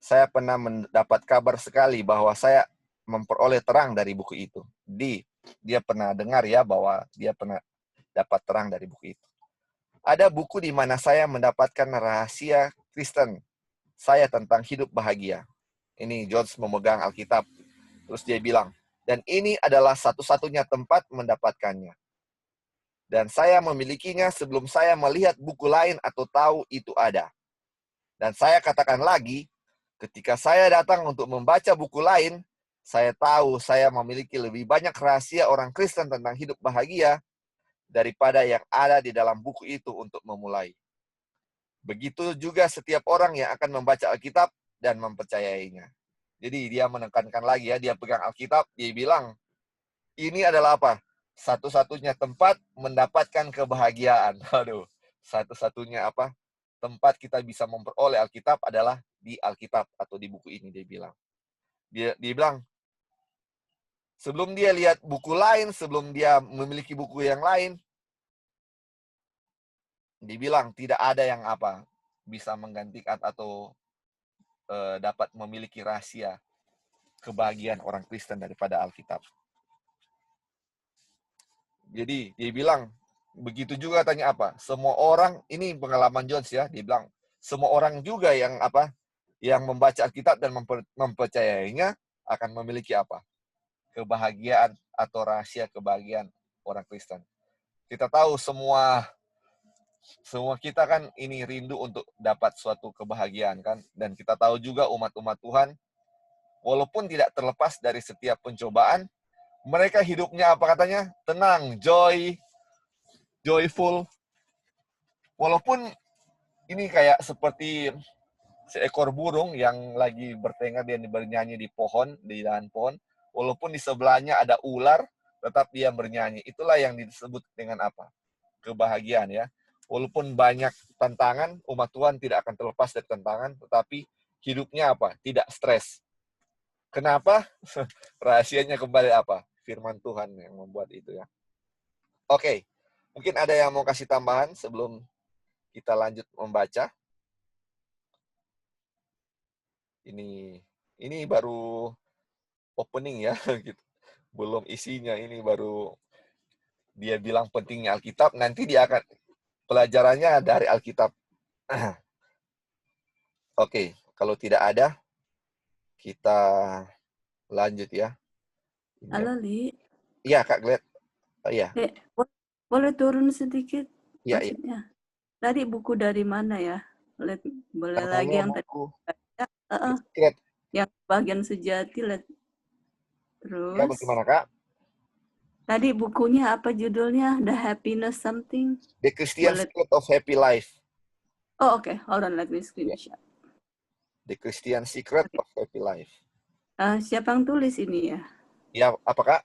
Saya pernah mendapat kabar sekali bahwa saya memperoleh terang dari buku itu. Dia pernah dengar ya bahwa dia pernah dapat terang dari buku itu. Ada buku di mana saya mendapatkan rahasia Kristen saya tentang hidup bahagia. Ini George memegang Alkitab. Terus dia bilang, dan ini adalah satu-satunya tempat mendapatkannya. Dan saya memilikinya sebelum saya melihat buku lain atau tahu itu ada. Dan saya katakan lagi, ketika saya datang untuk membaca buku lain, saya tahu saya memiliki lebih banyak rahasia orang Kristen tentang hidup bahagia daripada yang ada di dalam buku itu untuk memulai. Begitu juga setiap orang yang akan membaca Alkitab dan mempercayainya. Jadi dia menekankan lagi ya, dia pegang Alkitab, dia bilang, ini adalah apa? Satu-satunya tempat mendapatkan kebahagiaan. Aduh, satu-satunya tempat kita bisa memperoleh Alkitab adalah di Alkitab atau di buku ini, dia bilang. Dia bilang, sebelum dia lihat buku lain, sebelum dia memiliki buku yang lain, dibilang tidak ada yang bisa menggantikan atau dapat memiliki rahasia kebahagiaan orang Kristen daripada Alkitab. Jadi dia bilang, begitu juga tanya semua orang, ini pengalaman Jones ya, dia bilang, semua orang juga yang yang membaca Alkitab dan mempercayainya akan memiliki kebahagiaan atau rahasia kebahagiaan orang Kristen. Kita tahu semua kita kan ini rindu untuk dapat suatu kebahagiaan kan, dan kita tahu juga umat-umat Tuhan walaupun tidak terlepas dari setiap pencobaan, mereka hidupnya katanya tenang, joyful. Walaupun ini kayak seperti seekor burung yang lagi bertengger, dia bernyanyi di dahan pohon. Walaupun di sebelahnya ada ular, tetap dia bernyanyi. Itulah yang disebut dengan kebahagiaan ya. Walaupun banyak tantangan, umat Tuhan tidak akan terlepas dari tantangan, tetapi hidupnya tidak stres. Kenapa? Rahasianya kembali firman Tuhan yang membuat itu ya. Oke, mungkin ada yang mau kasih tambahan sebelum kita lanjut membaca. Ini Ini baru opening ya, gitu. Belum isinya, ini baru dia bilang pentingnya Alkitab, nanti dia akan pelajarannya dari Alkitab. Oke, kalau tidak ada, kita lanjut ya.
Halo, Li.
Iya, Kak Gled. Oh, iya.
Boleh turun sedikit?
Iya,
maksudnya. Tadi buku dari mana ya? Boleh lagi yang tadi. Yang bagian sejati, lihat. Terus.
Ya, bagaimana, Kak?
Tadi bukunya apa judulnya? The Happiness Something?
The Christian Secret of Happy Life.
Oh, oke. Hold on, let me screenshot.
The Christian Secret of Happy Life.
Siapa yang tulis ini ya?
Ya, apa, Kak?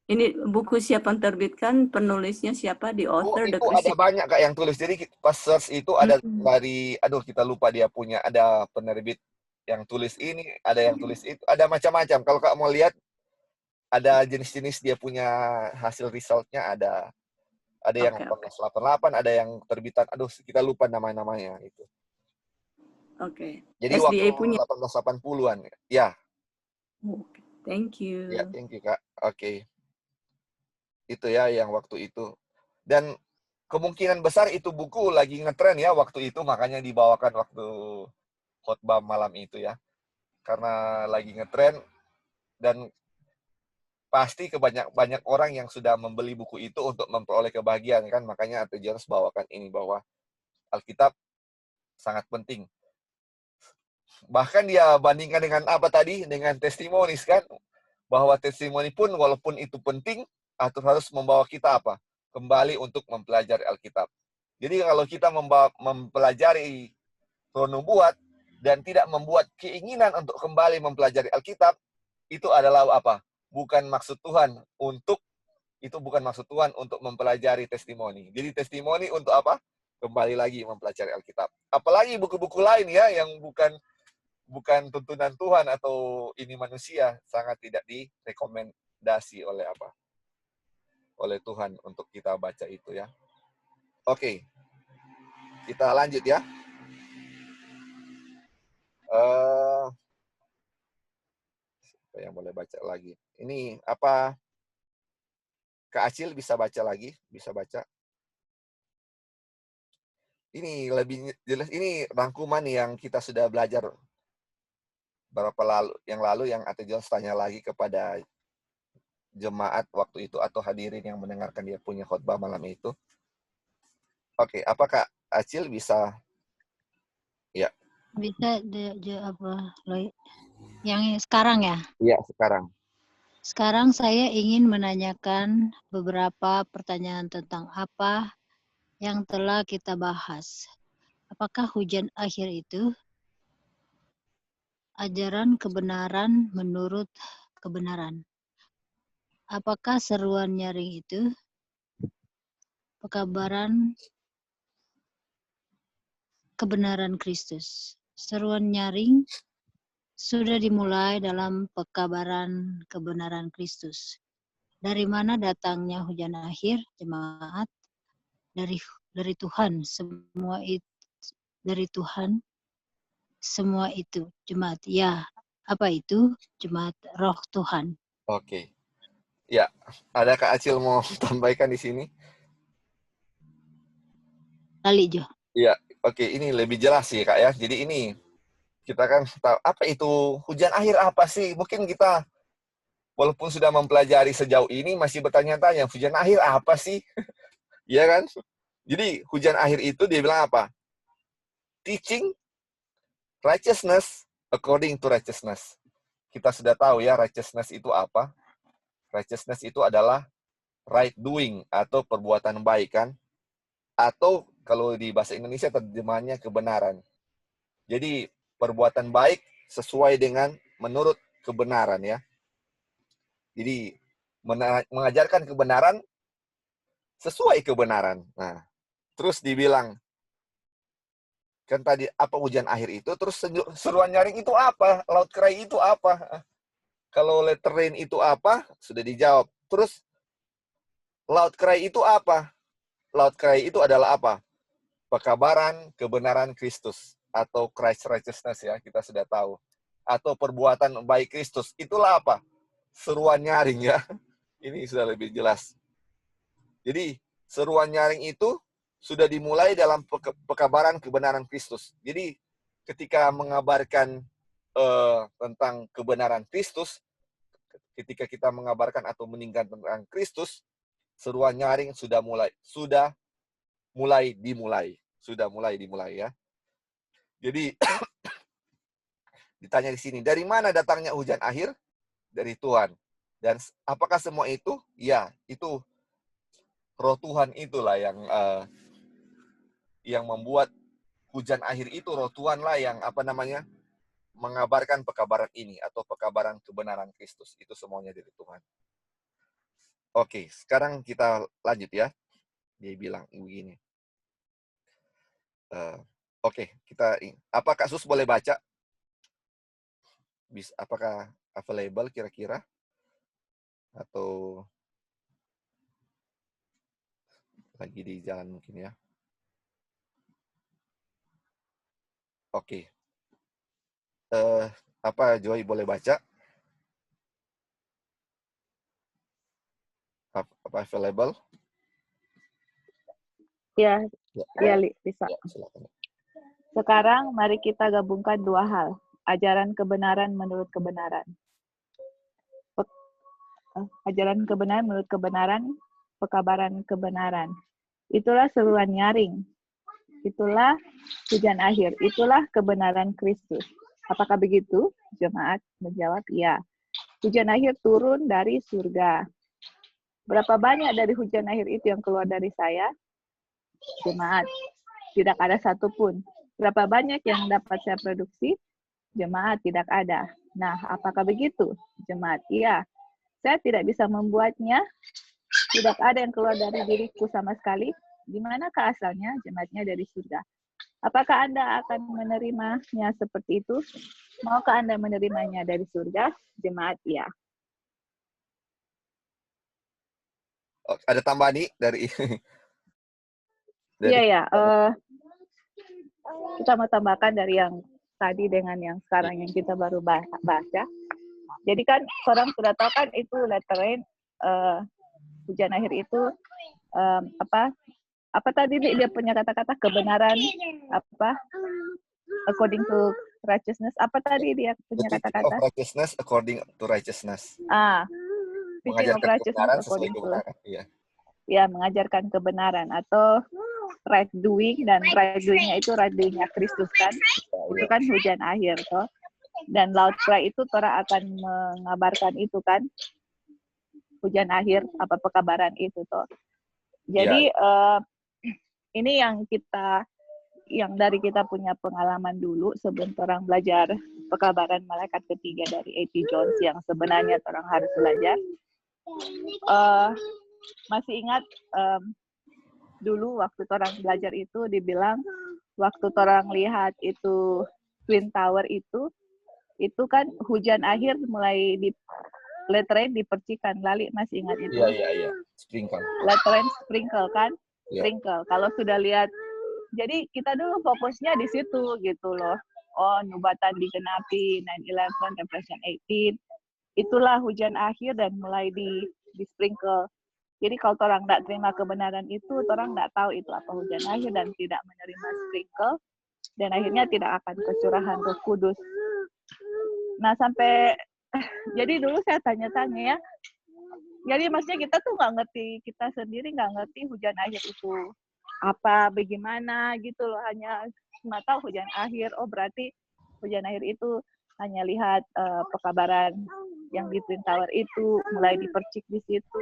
Ini buku siapa yang terbitkan? Penulisnya siapa? Di author?
Itu ada banyak, Kak, yang tulis. Jadi pas search itu ada dari, kita lupa dia punya, ada penerbit yang tulis ini, ada yang tulis itu, ada macam-macam. Kalau Kak mau lihat, ada jenis-jenis dia punya hasil resultnya, ada yang 1888, ada yang terbitan, kita lupa nama-namanya itu.
Oke.
Jadi
SDA
waktu
punya
1880-an, ya.
Thank you.
Ya, thank you, Kak. Oke. Itu ya yang waktu itu. Dan kemungkinan besar itu buku lagi ngetren ya waktu itu, makanya dibawakan waktu khotbah malam itu ya. Karena lagi ngetren, dan pasti banyak orang yang sudah membeli buku itu untuk memperoleh kebahagiaan kan, makanya Ate Jones bawakan ini bahwa Alkitab sangat penting. Bahkan dia bandingkan dengan apa tadi, dengan testimonis kan, bahwa testimoni pun walaupun itu penting, atau harus membawa kita apa? Kembali untuk mempelajari Alkitab. Jadi kalau kita mempelajari Roh Nubuat dan tidak membuat keinginan untuk kembali mempelajari Alkitab, itu adalah apa? Bukan maksud Tuhan untuk mempelajari testimoni. Jadi testimoni untuk apa? Kembali lagi mempelajari Alkitab. Apalagi buku-buku lain ya yang bukan tuntunan Tuhan atau ini manusia, sangat tidak direkomendasi oleh Tuhan untuk kita baca itu ya. Oke. Kita lanjut ya. Siapa yang boleh baca lagi? Ini apa? Kak Acil bisa baca lagi? Bisa baca? Ini lebih jelas. Ini rangkuman yang kita sudah belajar yang lalu yang Ate Jones tanya lagi kepada jemaat waktu itu atau hadirin yang mendengarkan dia punya khotbah malam itu. Oke, apakah Acil bisa? Ya.
Bisa yang sekarang ya?
Iya, sekarang.
Sekarang saya ingin menanyakan beberapa pertanyaan tentang apa yang telah kita bahas. Apakah hujan akhir itu ajaran kebenaran menurut kebenaran? Apakah seruan nyaring itu pekabaran kebenaran Kristus? Seruan nyaring sudah dimulai dalam pekabaran kebenaran Kristus. Dari mana datangnya hujan akhir, jemaat? Dari Tuhan, semua itu. Dari Tuhan, semua itu, jemaat. Ya, apa itu? Jemaat Roh Tuhan.
Oke. Ya, ada Kak Acil mau tambahkan di sini?
Kali Jo.
Iya, oke. Ini lebih jelas sih Kak ya. Jadi ini kita kan tahu apa itu hujan akhir apa sih? Mungkin kita walaupun sudah mempelajari sejauh ini masih bertanya-tanya hujan akhir apa sih? Iya kan? Jadi hujan akhir itu dia bilang apa? Teaching righteousness according to righteousness. Kita sudah tahu ya righteousness itu apa? Righteousness itu adalah right doing atau perbuatan baik kan? Atau kalau di bahasa Indonesia terjemahannya kebenaran. Jadi perbuatan baik sesuai dengan menurut kebenaran ya. Jadi mengajarkan kebenaran sesuai kebenaran. Nah, terus dibilang kan tadi apa hujan akhir itu, terus seruan nyaring itu apa? Loud cry itu apa? Kalau letter rain itu apa? Sudah dijawab. Terus loud cry itu apa? Loud cry itu adalah apa? Pekabaran kebenaran Kristus atau Christ righteousness ya, kita sudah tahu. atau perbuatan baik Kristus. Itulah apa? Seruan nyaring ya. Ini sudah lebih jelas. Jadi seruan nyaring itu sudah dimulai dalam pekabaran kebenaran Kristus. Jadi ketika mengabarkan tentang kebenaran Kristus, ketika kita mengabarkan atau meninggalkan tentang Kristus, seruan nyaring sudah mulai dimulai ya. Jadi ditanya di sini, dari mana datangnya hujan akhir? Dari Tuhan. Dan apakah semua itu? Ya, itu Roh Tuhan itulah yang membuat hujan akhir itu. Roh Tuhan lah yang mengabarkan pekabaran ini atau pekabaran kebenaran Kristus. Itu semuanya dari Tuhan. Oke, sekarang kita lanjut ya. Dia bilang begini. Oke, apa Kak Sus boleh baca? Apakah available kira-kira? Atau lagi di jalan mungkin ya? Oke. Apa Joy boleh baca? Apa available?
Ya, bisa.
Ya, silakan.
Sekarang mari kita gabungkan dua hal. Ajaran kebenaran menurut kebenaran. Ajaran kebenaran menurut kebenaran, pekabaran kebenaran. Itulah seruan nyaring. Itulah hujan akhir. Itulah kebenaran Kristus. Apakah begitu? Jemaat menjawab, ya. Hujan akhir turun dari surga. Berapa banyak dari hujan akhir itu yang keluar dari saya? Jemaat, tidak ada satupun. Berapa banyak yang dapat saya produksi? Jemaat, tidak ada. Nah, apakah begitu? Jemaat, iya. Saya tidak bisa membuatnya. Tidak ada yang keluar dari diriku sama sekali. Di manakah asalnya? Jemaatnya dari surga. Apakah Anda akan menerimanya seperti itu? Maukah Anda menerimanya dari surga? Jemaat, iya.
Ada tambahan nih dari
Iya, ya. Kita mau tambahkan dari yang tadi dengan yang sekarang yang kita baru baca. Jadi kan orang sudah tahu kan itu letter rain, hujan akhir itu apa tadi dia punya kata-kata kebenaran according to righteousness, apa tadi dia punya kata-kata?
Righteousness according to righteousness.
Mengajarkan kebenaran sesuai kebenaran. Ya, mengajarkan kebenaran atau right doing, dan right doing-nya itu right doing-nya Kristus kan. Itu kan hujan akhir toh. Dan loud cry itu Torah akan mengabarkan itu kan. Hujan akhir, apa pekabaran itu toh. Jadi ini yang dari kita punya pengalaman dulu sebelum orang belajar pekabaran malaikat ketiga dari A.T. Jones yang sebenarnya orang harus belajar. Masih ingat dulu waktu orang belajar itu dibilang waktu orang lihat itu Twin Tower itu kan hujan akhir mulai di letternya dipercikan. Lali masih ingat itu?
Iya. Sprinkle.
Letternya sprinkle kan? Sprinkle. Kalau sudah lihat, jadi kita dulu fokusnya di situ gitu loh. Oh, nubatan digenapi, 9/11, Revelation 18. Itulah hujan akhir dan mulai di sprinkle. Jadi kalau orang tidak terima kebenaran itu, orang tidak tahu itu apa hujan akhir dan tidak menerima sprinkle, dan akhirnya tidak akan kecurahan Roh Kudus. Nah sampai, jadi dulu saya tanya-tanya ya, jadi maksudnya kita tuh nggak ngerti, kita sendiri nggak ngerti hujan akhir itu apa, bagaimana gitu loh, hanya cuma tahu hujan akhir, oh berarti hujan akhir itu hanya lihat pekabaran yang di Twin Tower itu mulai dipercik di situ.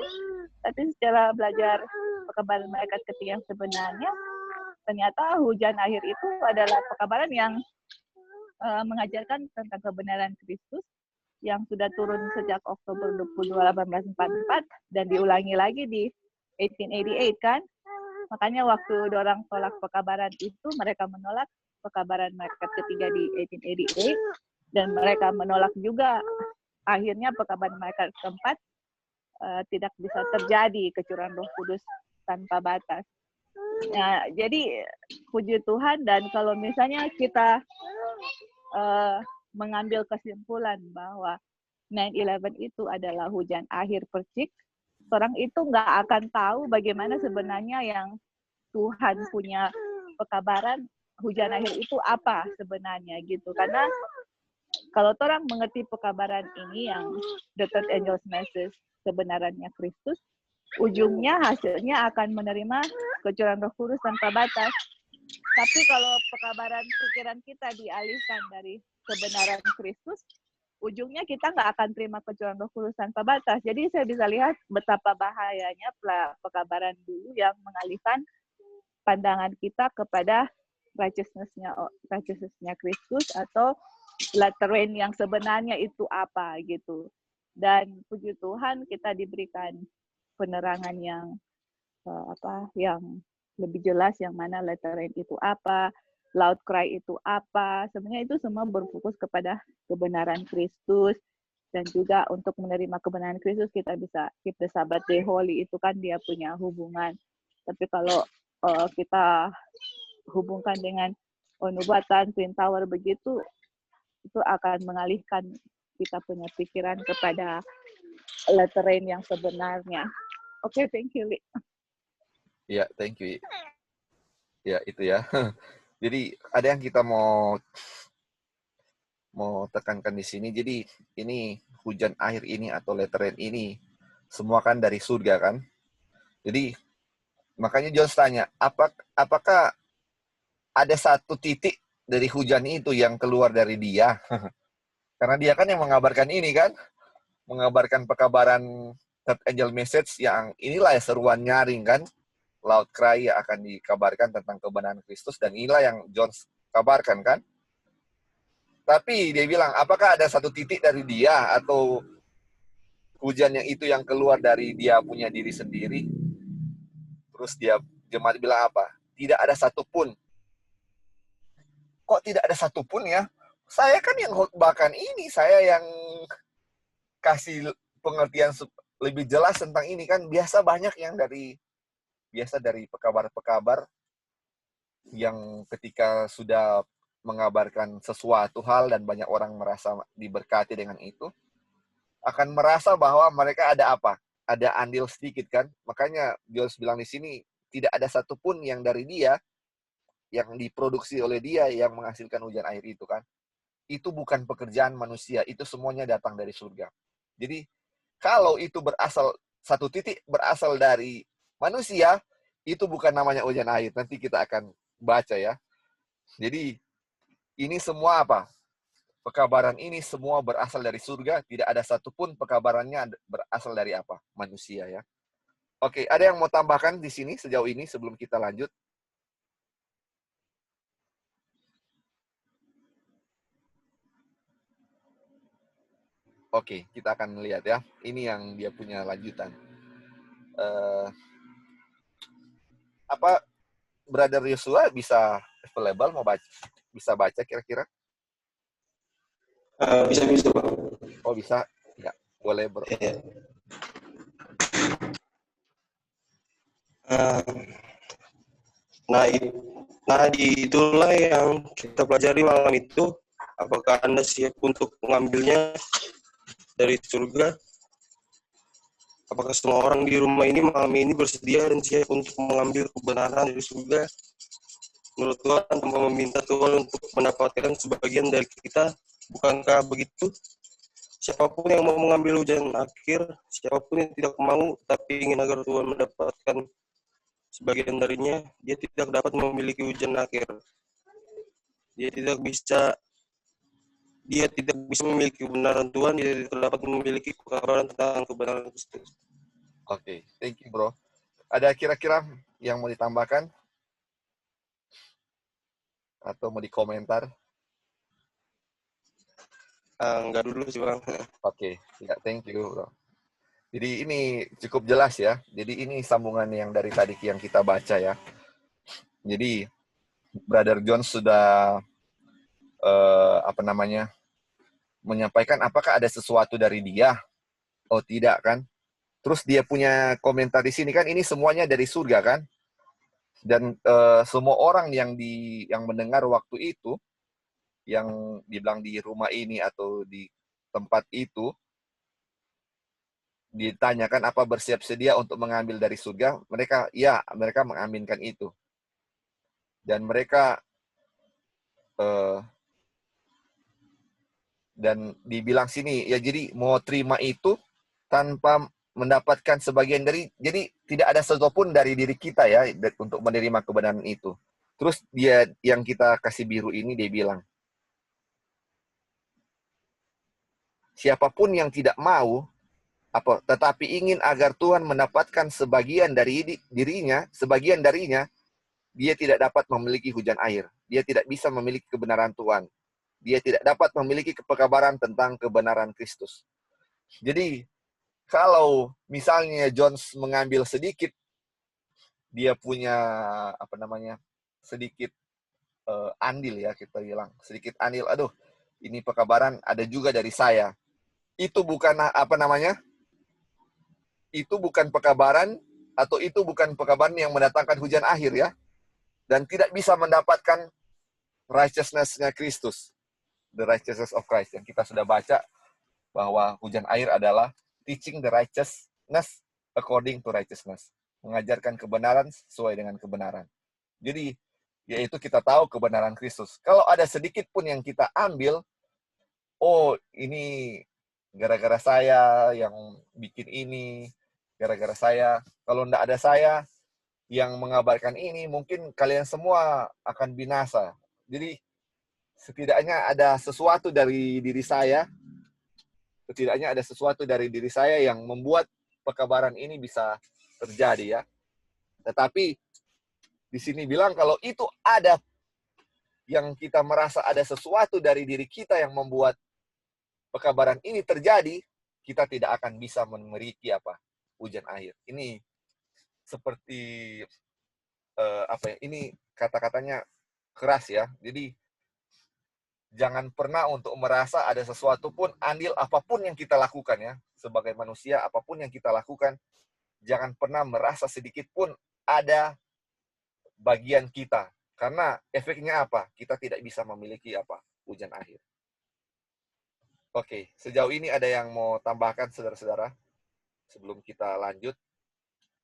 Tapi setelah belajar pekabaran malaikat ketiga yang sebenarnya, ternyata hujan akhir itu adalah pekabaran yang mengajarkan tentang kebenaran Kristus yang sudah turun sejak Oktober 22, 1844 dan diulangi lagi di 1888 kan. Makanya waktu orang tolak pekabaran itu, mereka menolak pekabaran malaikat ketiga di 1888 dan mereka menolak juga akhirnya pekabaran malaikat keempat tidak bisa terjadi kecurahan Roh Kudus tanpa batas. Nah, jadi puji Tuhan, dan kalau misalnya kita mengambil kesimpulan bahwa 9/11 itu adalah hujan akhir percik, orang itu nggak akan tahu bagaimana sebenarnya yang Tuhan punya pekabaran hujan akhir itu apa sebenarnya gitu. Karena kalau orang mengerti pekabaran ini yang the third angel's message kebenarannya Kristus, ujungnya hasilnya akan menerima kecurahan Roh Kudus tanpa batas. Tapi kalau pekabaran pikiran kita dialihkan dari kebenaran Kristus, ujungnya kita nggak akan terima kecurahan Roh Kudus tanpa batas. Jadi saya bisa lihat betapa bahayanya pekabaran dulu yang mengalihkan pandangan kita kepada righteousness-nya Kristus atau letter rain yang sebenarnya itu apa gitu. Dan puji Tuhan kita diberikan penerangan yang yang lebih jelas yang mana letter rain itu apa, loud cry itu apa. Sebenarnya itu semua berfokus kepada kebenaran Kristus, dan juga untuk menerima kebenaran Kristus kita bisa keep the Sabbath day holy, itu kan dia punya hubungan. Tapi kalau kita hubungkan dengan nubuatan Twin Tower begitu, itu akan mengalihkan kita punya pikiran kepada letter rain yang sebenarnya. Oke, thank you, Li.
Ya, thank you. Ya, itu ya. Jadi ada yang kita mau tekankan di sini. Jadi ini hujan akhir ini atau letter rain ini semua kan dari surga kan. Jadi makanya Jones tanya, apakah ada satu titik dari hujan itu yang keluar dari dia? Karena dia kan yang mengabarkan ini kan, mengabarkan pekabaran third angel message yang inilah ya seruan nyaring kan, loud cry yang akan dikabarkan tentang kebenaran Kristus, dan inilah yang Jones kabarkan kan. Tapi dia bilang, apakah ada satu titik dari dia atau hujan yang itu yang keluar dari dia punya diri sendiri? Terus jemaat bilang apa? Tidak ada satupun. Kok tidak ada satupun ya? Saya kan yang khotbahkan ini, saya yang kasih pengertian lebih jelas tentang ini kan. Biasa banyak yang dari pekabar-pekabar yang ketika sudah mengabarkan sesuatu hal dan banyak orang merasa diberkati dengan itu, akan merasa bahwa mereka ada apa? Ada andil sedikit kan? Makanya Jules bilang di sini, tidak ada satupun yang dari dia, yang diproduksi oleh dia yang menghasilkan hujan air itu kan. Itu bukan pekerjaan manusia, itu semuanya datang dari surga. Jadi kalau itu satu titik berasal dari manusia, itu bukan namanya hujan air. Nanti kita akan baca ya. Jadi ini semua apa? Pekabaran ini semua berasal dari surga, tidak ada satupun pekabarannya berasal dari apa? Manusia ya. Oke, ada yang mau tambahkan di sini sejauh ini sebelum kita lanjut? Oke, kita akan lihat ya. Ini yang dia punya lanjutan. Apa Brother Yosua bisa available mau baca? Bisa baca kira-kira?
Bisa Bang.
Oh bisa? Ya, boleh bro.
Ya. Nah, itulah yang kita pelajari malam itu. Apakah Anda siap untuk mengambilnya dari surga? Apakah semua orang di rumah ini malam ini bersedia dan siap untuk mengambil kebenaran dari surga? Menurut Tuhan, tanpa meminta Tuhan untuk mendapatkan sebagian dari kita, bukankah begitu? Siapapun yang mau mengambil hujan akhir, siapapun yang tidak mau, tapi ingin agar Tuhan mendapatkan sebagian darinya, dia tidak dapat memiliki hujan akhir. Dia tidak bisa memiliki kebenaran Tuhan, dia tidak dapat memiliki kebenaran tentang kebenaran Kristus.
Oke, thank you bro. Ada kira-kira yang mau ditambahkan? Atau mau dikomentar?
Enggak dulu sih Bang.
Oke, ya thank you bro. Jadi ini cukup jelas ya. Jadi ini sambungan yang dari tadi yang kita baca ya. Jadi Brother John sudah menyampaikan apakah ada sesuatu dari dia? Oh tidak kan? Terus dia punya komentar di sini kan, ini semuanya dari surga kan? Dan semua orang yang mendengar waktu itu yang dibilang di rumah ini atau di tempat itu, ditanyakan apa bersiap sedia untuk mengambil dari surga, mereka mengaminkan itu. Dan mereka dan dibilang sini, ya jadi mau terima itu tanpa mendapatkan sebagian dari, jadi tidak ada satupun dari diri kita ya untuk menerima kebenaran itu. Terus dia yang kita kasih biru ini, dia bilang, siapapun yang tidak mau, tetapi ingin agar Tuhan mendapatkan sebagian dari dirinya, dia tidak dapat memiliki hujan air. Dia tidak bisa memiliki kebenaran Tuhan. Dia tidak dapat memiliki kepekabaran tentang kebenaran Kristus. Jadi, kalau misalnya Jones mengambil sedikit, dia punya sedikit andil ya, kita bilang sedikit andil. Aduh, ini pekabaran ada juga dari saya. Itu bukan itu bukan pekabaran, atau itu bukan pekabaran yang mendatangkan hujan akhir ya, dan tidak bisa mendapatkan righteousness-nya Kristus, the righteousness of Christ yang kita sudah baca, bahwa hujan air adalah teaching the righteousness according to righteousness, mengajarkan kebenaran sesuai dengan kebenaran. Jadi, yaitu kita tahu kebenaran Kristus. Kalau ada sedikit pun yang kita ambil, oh ini gara-gara saya yang bikin ini, gara-gara saya, kalau tidak ada saya yang mengabarkan ini, mungkin kalian semua akan binasa. Jadi, setidaknya ada sesuatu dari diri saya, yang membuat pekabaran ini bisa terjadi ya. Tetapi di sini bilang kalau itu ada yang kita merasa ada sesuatu dari diri kita yang membuat pekabaran ini terjadi, kita tidak akan bisa memiliki hujan air. Ini seperti ini kata-katanya keras ya. Jadi jangan pernah untuk merasa ada sesuatu pun, andil apapun yang kita lakukan ya, sebagai manusia apapun yang kita lakukan, jangan pernah merasa sedikit pun ada bagian kita. Karena efeknya apa? Kita tidak bisa memiliki hujan akhir. Oke, sejauh ini ada yang mau tambahkan saudara-saudara? Sebelum kita lanjut,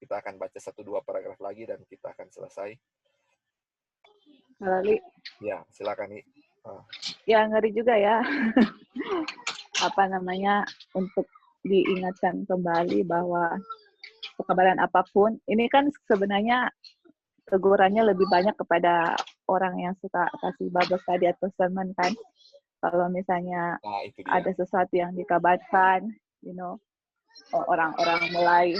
kita akan baca 1-2 paragraf lagi dan kita akan selesai.
Lalu,
ya, silakan nih.
Ya ngeri juga ya. Untuk diingatkan kembali bahwa pekabaran apapun, ini kan sebenarnya tegurannya lebih banyak kepada orang yang suka kasih Bible study atau sermon kan. Kalau misalnya ada sesuatu yang dikabarkan, orang-orang mulai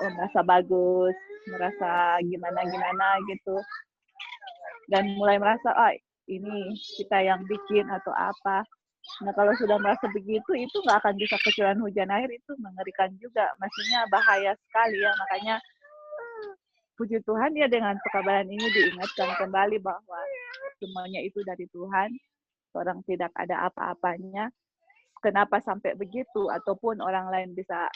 merasa bagus, merasa gimana-gimana gitu. Dan mulai merasa, ini kita yang bikin atau apa. Nah, kalau sudah merasa begitu, itu nggak akan bisa kecurahan hujan air, itu mengerikan juga. Maksudnya bahaya sekali ya. Makanya puji Tuhan ya, dengan pekabaran ini diingatkan kembali bahwa semuanya itu dari Tuhan. Orang tidak ada apa-apanya. Kenapa sampai begitu? Ataupun orang lain bisa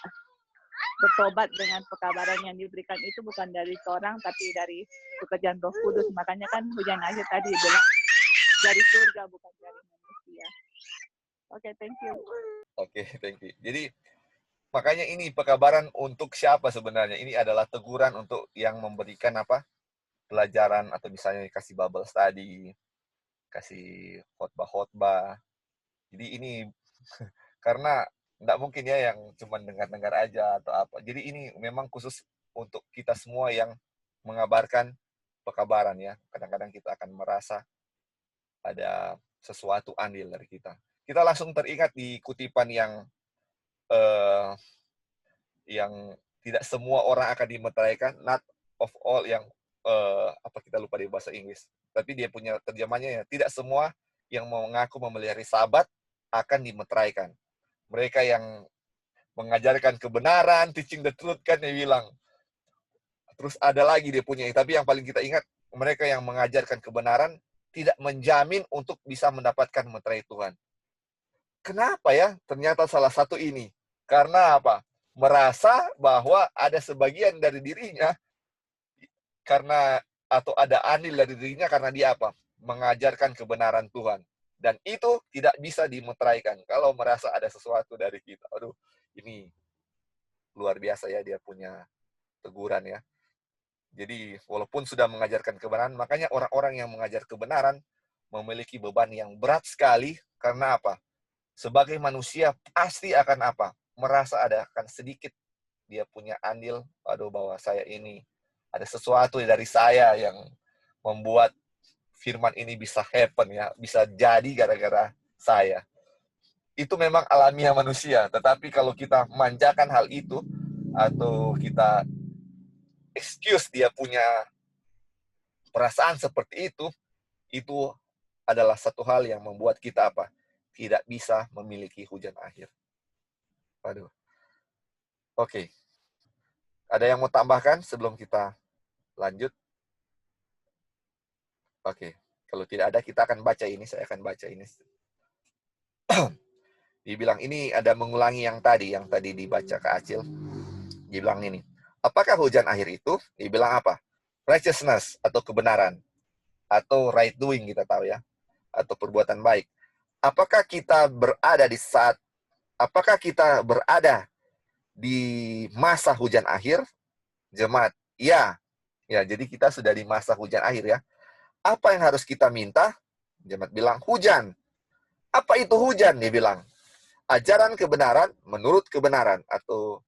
bertobat dengan pekabaran yang diberikan itu bukan dari seorang, tapi dari pekerjaan Roh Kudus. Makanya kan hujan akhir tadi bilang dari surga, bukan dari manusia. Oke, thank you.
Oke, thank you. Jadi, makanya ini pekabaran untuk siapa sebenarnya? Ini adalah teguran untuk yang memberikan pelajaran, atau misalnya kasih Bible study, kasih khotbah-khotbah. Jadi ini karena tidak mungkin ya yang cuma dengar-dengar aja atau apa. Jadi ini memang khusus untuk kita semua yang mengabarkan pekabaran ya. Kadang-kadang kita akan merasa ada sesuatu andil dari kita. Kita langsung teringat di kutipan yang tidak semua orang akan dimeteraikan, not of all, yang kita lupa di bahasa Inggris. Tapi dia punya terjemahnya ya, tidak semua yang mengaku memelihara Sabat akan dimeteraikan. Mereka yang mengajarkan kebenaran, teaching the truth kan dia bilang. Terus ada lagi dia punya, tapi yang paling kita ingat, mereka yang mengajarkan kebenaran tidak menjamin untuk bisa mendapatkan meterai Tuhan. Kenapa ya? Ternyata salah satu ini. Karena apa? Merasa bahwa ada sebagian dari dirinya, karena atau ada andil dari dirinya karena dia apa? mengajarkan kebenaran Tuhan. Dan itu tidak bisa dimeteraikan kalau merasa ada sesuatu dari kita. Aduh, ini luar biasa ya dia punya teguran ya. Jadi walaupun sudah mengajarkan kebenaran, makanya orang-orang yang mengajar kebenaran memiliki beban yang berat sekali. Karena apa? Sebagai manusia pasti akan apa? Merasa ada akan sedikit dia punya andil, aduh bahwa saya ini ada sesuatu dari saya yang membuat firman ini bisa happen ya, bisa jadi gara-gara saya. Itu memang alamiah manusia, tetapi kalau kita manjakan hal itu atau kita excuse dia punya perasaan seperti itu adalah satu hal yang membuat kita apa? Tidak bisa memiliki hujan akhir. Waduh. Oke. Ada yang mau tambahkan sebelum kita lanjut? Oke. Kalau tidak ada, kita akan baca ini. Saya akan baca ini. Dibilang ini ada mengulangi yang tadi dibaca ke Acil. Dibilang ini. Apakah hujan akhir itu? Dibilang apa? Righteousness atau kebenaran. Atau right doing kita tahu ya. Atau perbuatan baik. Apakah kita berada di masa hujan akhir? Jemaat, ya. Ya, jadi kita sudah di masa hujan akhir ya. Apa yang harus kita minta? Jemaat bilang, hujan. Apa itu hujan? Dia bilang, ajaran kebenaran menurut kebenaran. Atau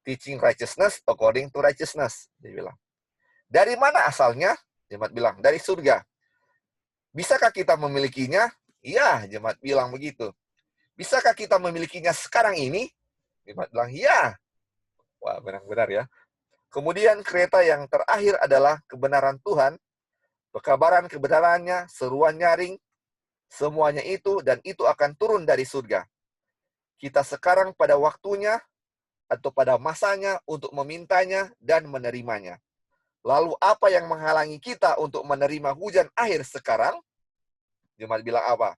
teaching righteousness according to righteousness. Dia bilang. Dari mana asalnya? Jemaat bilang, dari surga. Bisakah kita memilikinya? Ya, jemaat bilang begitu. Bisakah kita memilikinya sekarang ini? Jemaat bilang, ya. Wah, benar-benar ya. Kemudian kereta yang terakhir adalah kebenaran Tuhan, pekabaran kebenarannya, seruan nyaring, semuanya itu, dan itu akan turun dari surga. Kita sekarang pada waktunya, atau pada masanya untuk memintanya dan menerimanya. Lalu apa yang menghalangi kita untuk menerima hujan akhir sekarang? Jemaat bilang apa?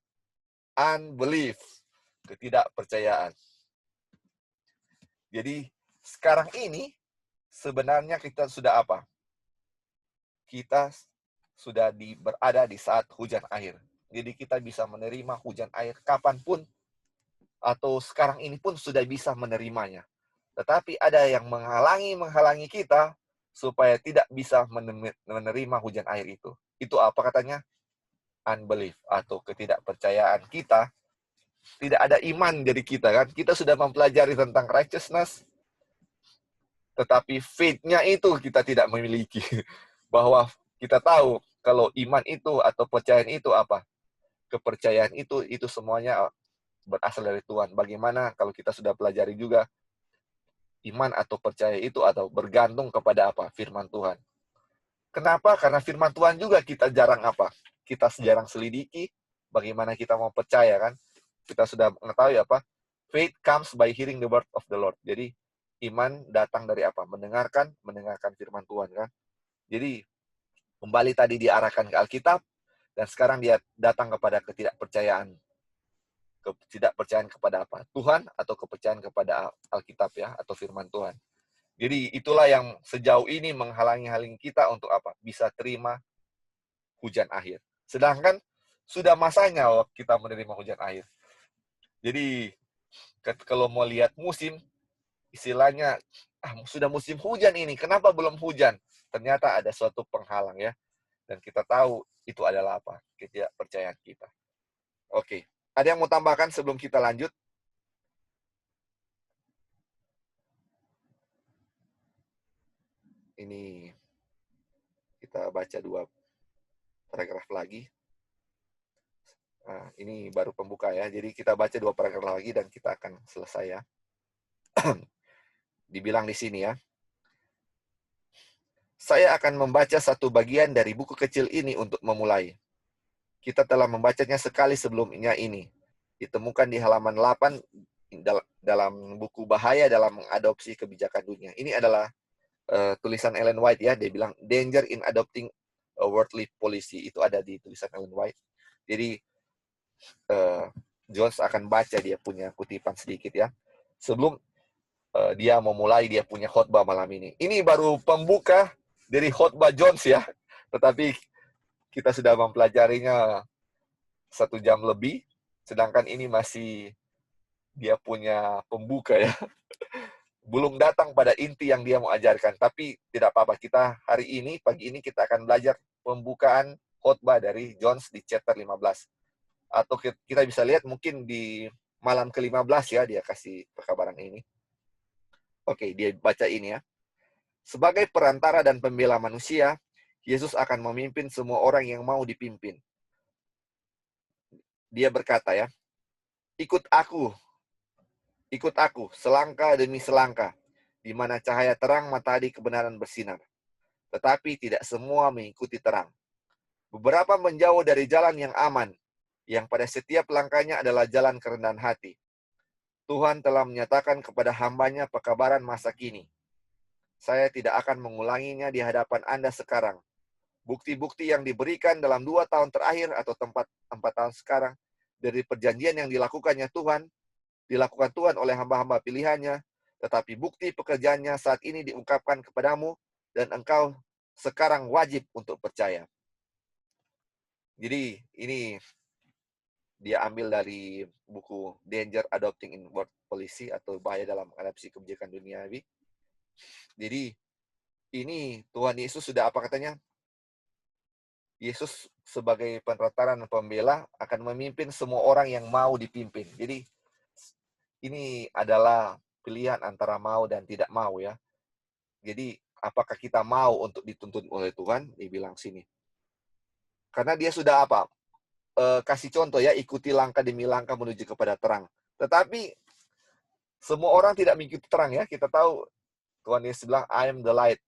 Unbelief, ketidakpercayaan. Jadi sekarang ini sebenarnya kita sudah apa? Kita sudah berada di saat hujan akhir. Jadi kita bisa menerima hujan air kapanpun, atau sekarang ini pun sudah bisa menerimanya. Tetapi ada yang menghalangi kita supaya tidak bisa menerima hujan air itu. Itu apa katanya? Unbelief, atau ketidakpercayaan kita. Tidak ada iman dari kita kan. Kita sudah mempelajari tentang righteousness, tetapi faith-nya itu kita tidak memiliki. Bahwa kita tahu kalau iman itu atau percayaan itu apa? Kepercayaan itu semuanya berasal dari Tuhan. Bagaimana kalau kita sudah pelajari juga iman atau percaya itu atau bergantung kepada apa? Firman Tuhan. Kenapa? Karena firman Tuhan juga kita jarang apa? Kita jarang selidiki. Bagaimana kita mau percaya kan? Kita sudah mengetahui apa? Faith comes by hearing the word of the Lord. Jadi iman datang dari apa? Mendengarkan firman Tuhan kan. Jadi kembali tadi diarahkan ke Alkitab, dan sekarang dia datang kepada ketidakpercayaan. Ketidakpercayaan kepada apa? Tuhan, atau kepercayaan kepada Alkitab ya, atau firman Tuhan. Jadi itulah yang sejauh ini menghalangi kita untuk apa? Bisa terima hujan akhir. Sedangkan sudah masanya kita menerima hujan akhir. Jadi kalau mau lihat musim, istilahnya sudah musim hujan ini, kenapa belum hujan? Ternyata ada suatu penghalang ya. Dan kita tahu itu adalah apa? Ketidakpercayaan kita. Oke. Ada yang mau tambahkan sebelum kita lanjut? Ini kita baca 2 paragraf lagi. Nah, ini baru pembuka ya. Jadi kita baca 2 paragraf lagi dan kita akan selesai ya. Dibilang di sini ya. Saya akan membaca satu bagian dari buku kecil ini untuk memulai. Kita telah membacanya sekali sebelumnya ini. Ditemukan di halaman 8 dalam buku Bahaya dalam Mengadopsi Kebijakan Dunia. Ini adalah tulisan Ellen White ya. Dia bilang, Danger in Adopting a Worldly Policy. Itu ada di tulisan Ellen White. Jadi, Jones akan baca dia punya kutipan sedikit ya. Sebelum dia memulai dia punya khotbah malam ini. Ini baru pembuka dari khotbah Jones ya. Tetapi kita sudah mempelajarinya 1 jam lebih, sedangkan ini masih dia punya pembuka ya. Belum datang pada inti yang dia mau ajarkan, tapi tidak apa-apa. Kita hari ini, pagi ini kita akan belajar pembukaan khotbah dari Jones di chapter 15. Atau kita bisa lihat mungkin di malam ke-15 ya, dia kasih perkabaran ini. Oke, dia baca ini ya. Sebagai perantara dan pembela manusia, Yesus akan memimpin semua orang yang mau dipimpin. Dia berkata ya, ikut aku, selangkah demi selangkah, di mana cahaya terang matahari kebenaran bersinar. Tetapi tidak semua mengikuti terang. Beberapa menjauh dari jalan yang aman, yang pada setiap langkahnya adalah jalan kerendahan hati. Tuhan telah menyatakan kepada hamba-Nya pekabaran masa kini. Saya tidak akan mengulanginya di hadapan Anda sekarang. Bukti-bukti yang diberikan dalam 2 tahun terakhir atau 4 tahun sekarang, dari perjanjian yang dilakukan Tuhan oleh hamba-hamba pilihannya, tetapi bukti pekerjaannya saat ini diungkapkan kepadamu, dan engkau sekarang wajib untuk percaya. Jadi ini dia ambil dari buku Danger Adopting in World Policy atau bahaya dalam mengadopsi kebijakan duniawi. Jadi ini Tuhan Yesus sudah apa katanya? Yesus sebagai penrataran dan pembela akan memimpin semua orang yang mau dipimpin. Jadi ini adalah pilihan antara mau dan tidak mau ya. Jadi apakah kita mau untuk dituntun oleh Tuhan? Dibilang sini. Karena dia sudah apa? Kasih contoh ya, ikuti langkah demi langkah menuju kepada terang. Tetapi semua orang tidak mengikuti terang ya. Kita tahu Tuhan Yesus bilang, I am the light.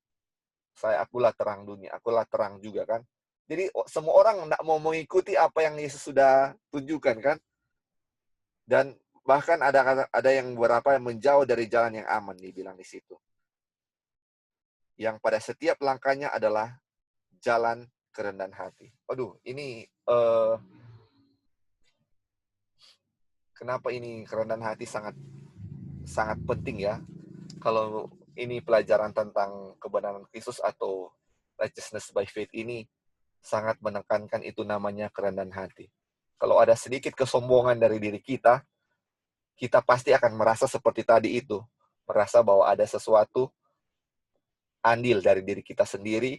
Akulah terang dunia. Akulah terang juga kan. Jadi semua orang tidak mau mengikuti apa yang Yesus sudah tunjukkan kan. Dan bahkan ada yang beberapa yang menjauh dari jalan yang aman, dibilang di situ. Yang pada setiap langkahnya adalah jalan kerendahan hati. Aduh, ini kenapa ini kerendahan hati sangat penting ya. Kalau ini pelajaran tentang kebenaran Kristus atau righteousness by faith ini sangat menekankan itu namanya kerendahan hati. Kalau ada sedikit kesombongan dari diri kita, kita pasti akan merasa seperti tadi itu. Merasa bahwa ada sesuatu andil dari diri kita sendiri,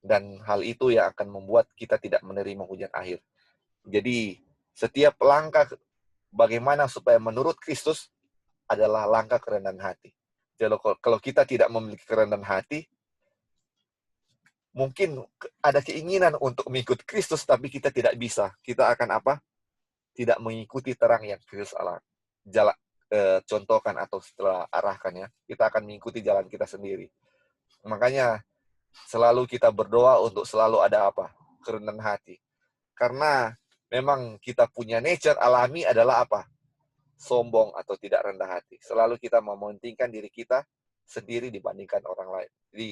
dan hal itu yang akan membuat kita tidak menerima hujan akhir. Jadi, setiap langkah bagaimana supaya menurut Kristus adalah langkah kerendahan hati. Jadi, kalau kita tidak memiliki kerendahan hati, mungkin ada keinginan untuk mengikut Kristus, tapi kita tidak bisa. Kita akan apa? Tidak mengikuti terang yang Kristus contohkan atau setelah arahkan ya. Kita akan mengikuti jalan kita sendiri. Makanya selalu kita berdoa untuk selalu ada apa? Kerendahan hati. Karena memang kita punya nature alami adalah apa? Sombong atau tidak rendah hati. Selalu kita mementingkan diri kita sendiri dibandingkan orang lain. Jadi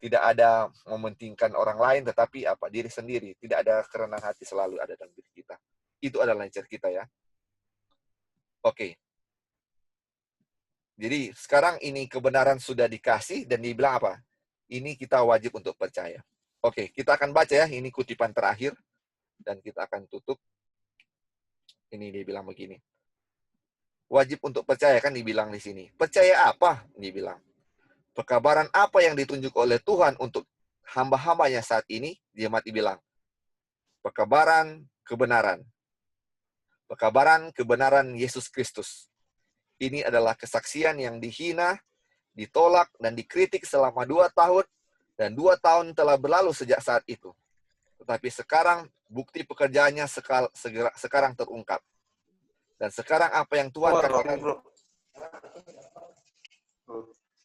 tidak ada mementingkan orang lain, tetapi apa? Diri sendiri. Tidak ada kerendahan hati selalu ada dalam diri kita. Itu adalah nature kita ya. Oke. Jadi sekarang ini kebenaran sudah dikasih dan dibilang apa? Ini kita wajib untuk percaya. Oke, kita akan baca ya. Ini kutipan terakhir. Dan kita akan tutup. Ini dia bilang begini. Wajib untuk percaya kan dibilang di sini. Percaya apa? Dibilang. Pekabaran apa yang ditunjuk oleh Tuhan untuk hamba-hambanya saat ini? Dia mati bilang. Pekabaran kebenaran. Pekabaran kebenaran Yesus Kristus. Ini adalah kesaksian yang dihina, ditolak, dan dikritik selama 2 tahun. Dan 2 tahun telah berlalu sejak saat itu. Tetapi sekarang bukti pekerjaannya sekarang terungkap. Dan sekarang apa yang Tuhan katakan?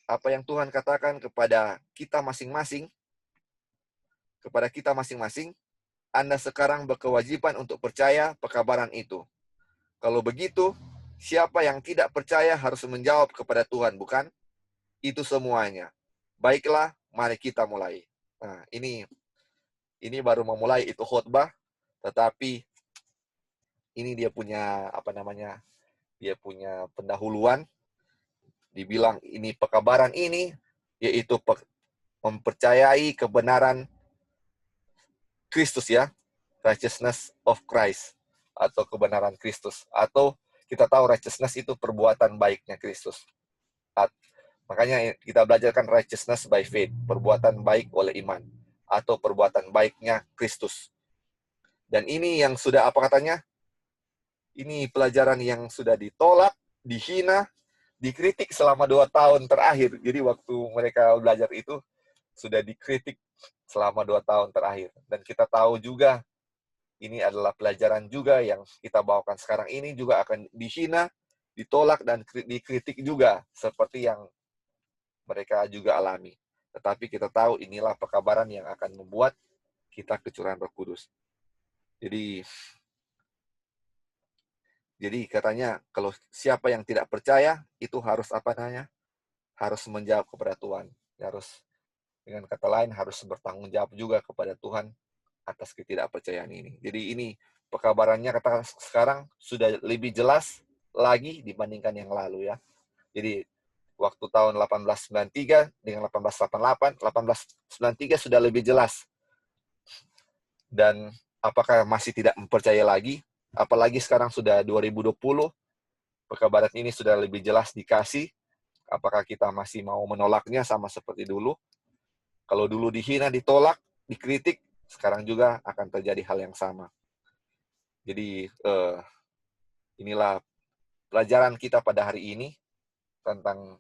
Apa yang Tuhan katakan kepada kita masing-masing? Kepada kita masing-masing, Anda sekarang berkewajiban untuk percaya pekabaran itu. Kalau begitu, siapa yang tidak percaya harus menjawab kepada Tuhan, bukan? Itu semuanya. Baiklah, mari kita mulai. Nah, ini baru memulai itu khotbah, tetapi ini dia punya Dia punya pendahuluan. Dibilang ini pekabaran ini yaitu mempercayai kebenaran Kristus ya, righteousness of Christ, atau kebenaran Kristus. Atau kita tahu righteousness itu perbuatan baiknya Kristus. Makanya kita belajarkan righteousness by faith, perbuatan baik oleh iman, atau perbuatan baiknya Kristus. Dan ini yang sudah, apa katanya? Ini pelajaran yang sudah ditolak, dihina, dikritik selama 2 tahun terakhir. Jadi waktu mereka belajar itu, sudah dikritik selama 2 tahun terakhir. Dan kita tahu juga, ini adalah pelajaran juga yang kita bawakan sekarang ini juga akan dihina, ditolak, dan dikritik juga, seperti yang mereka juga alami. Tetapi kita tahu inilah pekabaran yang akan membuat kita kecurahan Roh Kudus. Jadi katanya, kalau siapa yang tidak percaya, itu harus harus menjawab kepada Tuhan. Harus, dengan kata lain, harus bertanggung jawab juga kepada Tuhan atas ketidakpercayaan ini. Jadi ini pekabarannya kata sekarang sudah lebih jelas lagi dibandingkan yang lalu ya. Jadi waktu tahun 1893 dengan 1888, 1893 sudah lebih jelas. Dan apakah masih tidak mempercaya lagi? Apalagi sekarang sudah 2020, pekabaran ini sudah lebih jelas dikasih. Apakah kita masih mau menolaknya sama seperti dulu? Kalau dulu dihina, ditolak, dikritik, sekarang juga akan terjadi hal yang sama. Jadi inilah pelajaran kita pada hari ini tentang,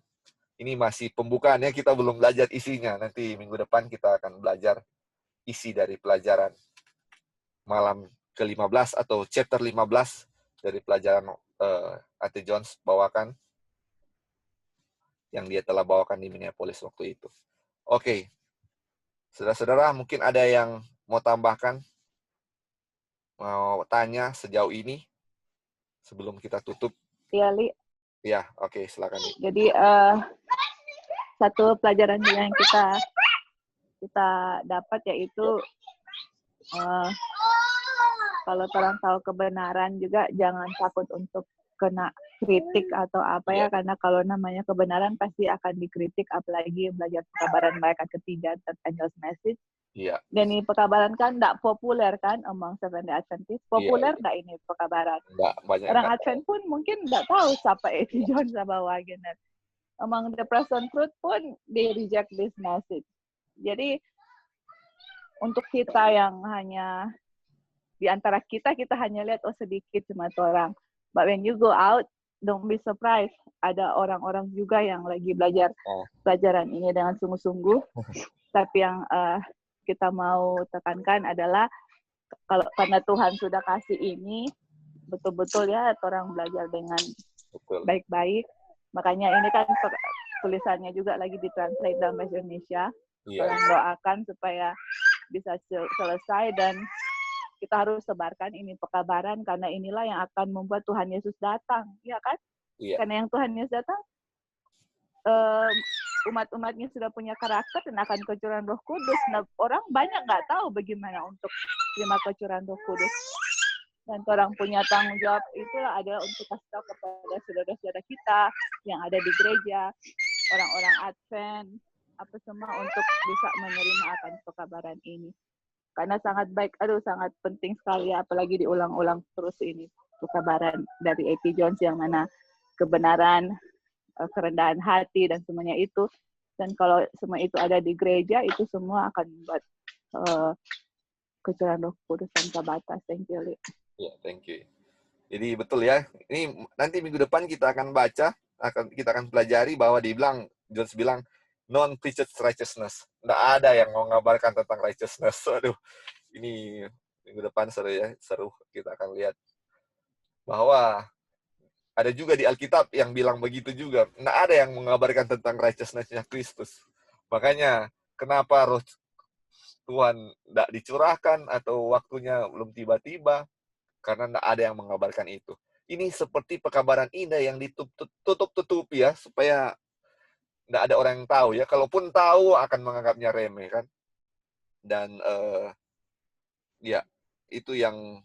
ini masih pembukaannya, kita belum belajar isinya. Nanti minggu depan kita akan belajar isi dari pelajaran malam ke-15 atau chapter 15 dari pelajaran A.T. Jones bawakan, yang dia telah bawakan di Minneapolis waktu itu. Oke. Saudara-saudara, mungkin ada yang mau tambahkan, mau tanya sejauh ini sebelum kita tutup?
Iya, Li.
Ya, oke, silakan. Li.
Jadi satu pelajaran yang kita dapat yaitu kalau orang tahu kebenaran juga jangan takut untuk kena kritik atau apa ya, karena kalau namanya kebenaran pasti akan dikritik, apalagi belajar pekabaran malaikat ketiga dan Angel's Message.
Iya.
Dan ini pekabaran kan tidak populer kan among Seventh-day Adventist. Populer tidak ini pekabaran?
Banyak
orang Advent pun mungkin tidak tahu siapa A.T. Jones sama Wagner. Among the Present Fruit pun they reject this message. Jadi untuk kita yang hanya di antara kita hanya lihat sedikit cuma orang. But when you go out, don't be surprised. Ada orang-orang juga yang lagi belajar pelajaran ini dengan sungguh-sungguh. Tapi yang kita mau tekankan adalah karena Tuhan sudah kasih ini, betul-betul ya orang belajar dengan baik-baik. Makanya ini kan tulisannya juga lagi ditranslate dalam bahasa Indonesia. Tolong doakan supaya bisa selesai, dan kita harus sebarkan ini pekabaran, karena inilah yang akan membuat Tuhan Yesus datang, ya kan? Iya. Karena yang Tuhan Yesus datang, umat-umatnya sudah punya karakter dan akan kecurahan Roh Kudus. Nah, orang banyak nggak tahu bagaimana untuk terima kecurahan Roh Kudus. Dan orang punya tanggung jawab itulah adalah untuk kasih tahu kepada saudara-saudara kita yang ada di gereja, orang-orang Advent, apa semua, untuk bisa menerima akan pekabaran ini. Karena sangat baik, sangat penting sekali, apalagi diulang-ulang terus ini pekabaran dari A.T. Jones, yang mana kebenaran, kerendahan hati, dan semuanya itu. Dan kalau semua itu ada di gereja, itu semua akan membuat kecurahan Roh Kudus tanpa batas. Thank you, Li.
Ya, thank you. Jadi betul ya, ini nanti minggu depan kita akan baca, kita akan pelajari bahwa Jones bilang, non-preached righteousness. Nggak ada yang mau mengabarkan tentang righteousness. Aduh, ini minggu depan seru ya, seru. Kita akan lihat bahwa ada juga di Alkitab yang bilang begitu juga. Nggak ada yang mengabarkan tentang righteousness-nya Kristus. Makanya, kenapa roh Tuhan nggak dicurahkan atau waktunya belum tiba-tiba? Karena nggak ada yang mengabarkan itu. Ini seperti pekabaran indah yang ditutup-tutupi ya, supaya nggak ada orang yang tahu ya. Kalaupun tahu akan menganggapnya remeh kan. Dan ya itu yang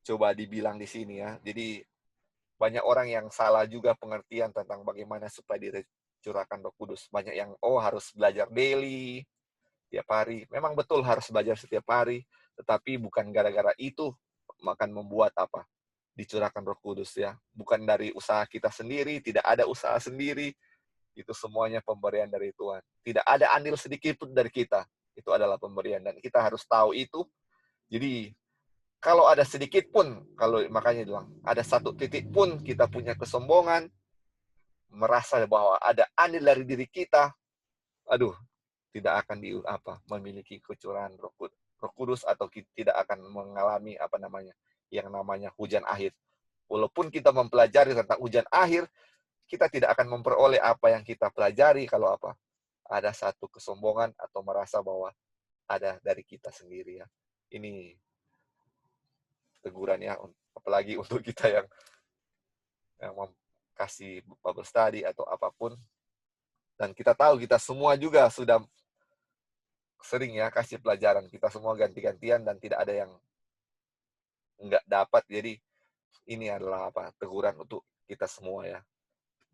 coba dibilang di sini ya. Jadi banyak orang yang salah juga pengertian tentang bagaimana supaya dicurahkan Roh Kudus. Banyak yang harus belajar daily, setiap hari. Memang betul harus belajar setiap hari, tetapi bukan gara-gara itu akan membuat apa? Dicurahkan Roh Kudus ya. Bukan dari usaha kita sendiri, tidak ada usaha sendiri. Itu semuanya pemberian dari Tuhan. Tidak ada andil sedikit pun dari kita. Itu adalah pemberian dan kita harus tahu itu. Jadi kalau ada sedikit pun, kalau makanya bilang, ada satu titik pun kita punya kesombongan, merasa bahwa ada andil dari diri kita, aduh, tidak akan memiliki kecurahan Roh Kudus atau tidak akan mengalami yang namanya hujan akhir. Walaupun kita mempelajari tentang hujan akhir, kita tidak akan memperoleh apa yang kita pelajari kalau ada satu kesombongan atau merasa bahwa ada dari kita sendiri ya. Ini teguran ya, apalagi untuk kita yang kasih Bible study atau apapun. Dan kita tahu kita semua juga sudah sering ya kasih pelajaran. Kita semua ganti-gantian dan tidak ada yang nggak dapat. Jadi ini adalah teguran untuk kita semua ya.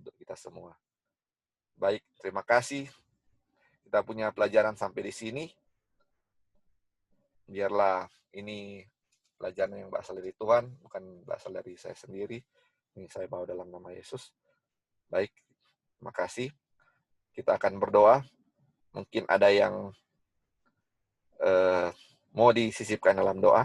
Untuk kita semua. Baik, terima kasih. Kita punya pelajaran sampai di sini. Biarlah ini pelajaran yang berasal dari Tuhan, bukan berasal dari saya sendiri. Ini saya bawa dalam nama Yesus. Baik, terima kasih. Kita akan berdoa. Mungkin ada yang mau disisipkan dalam doa.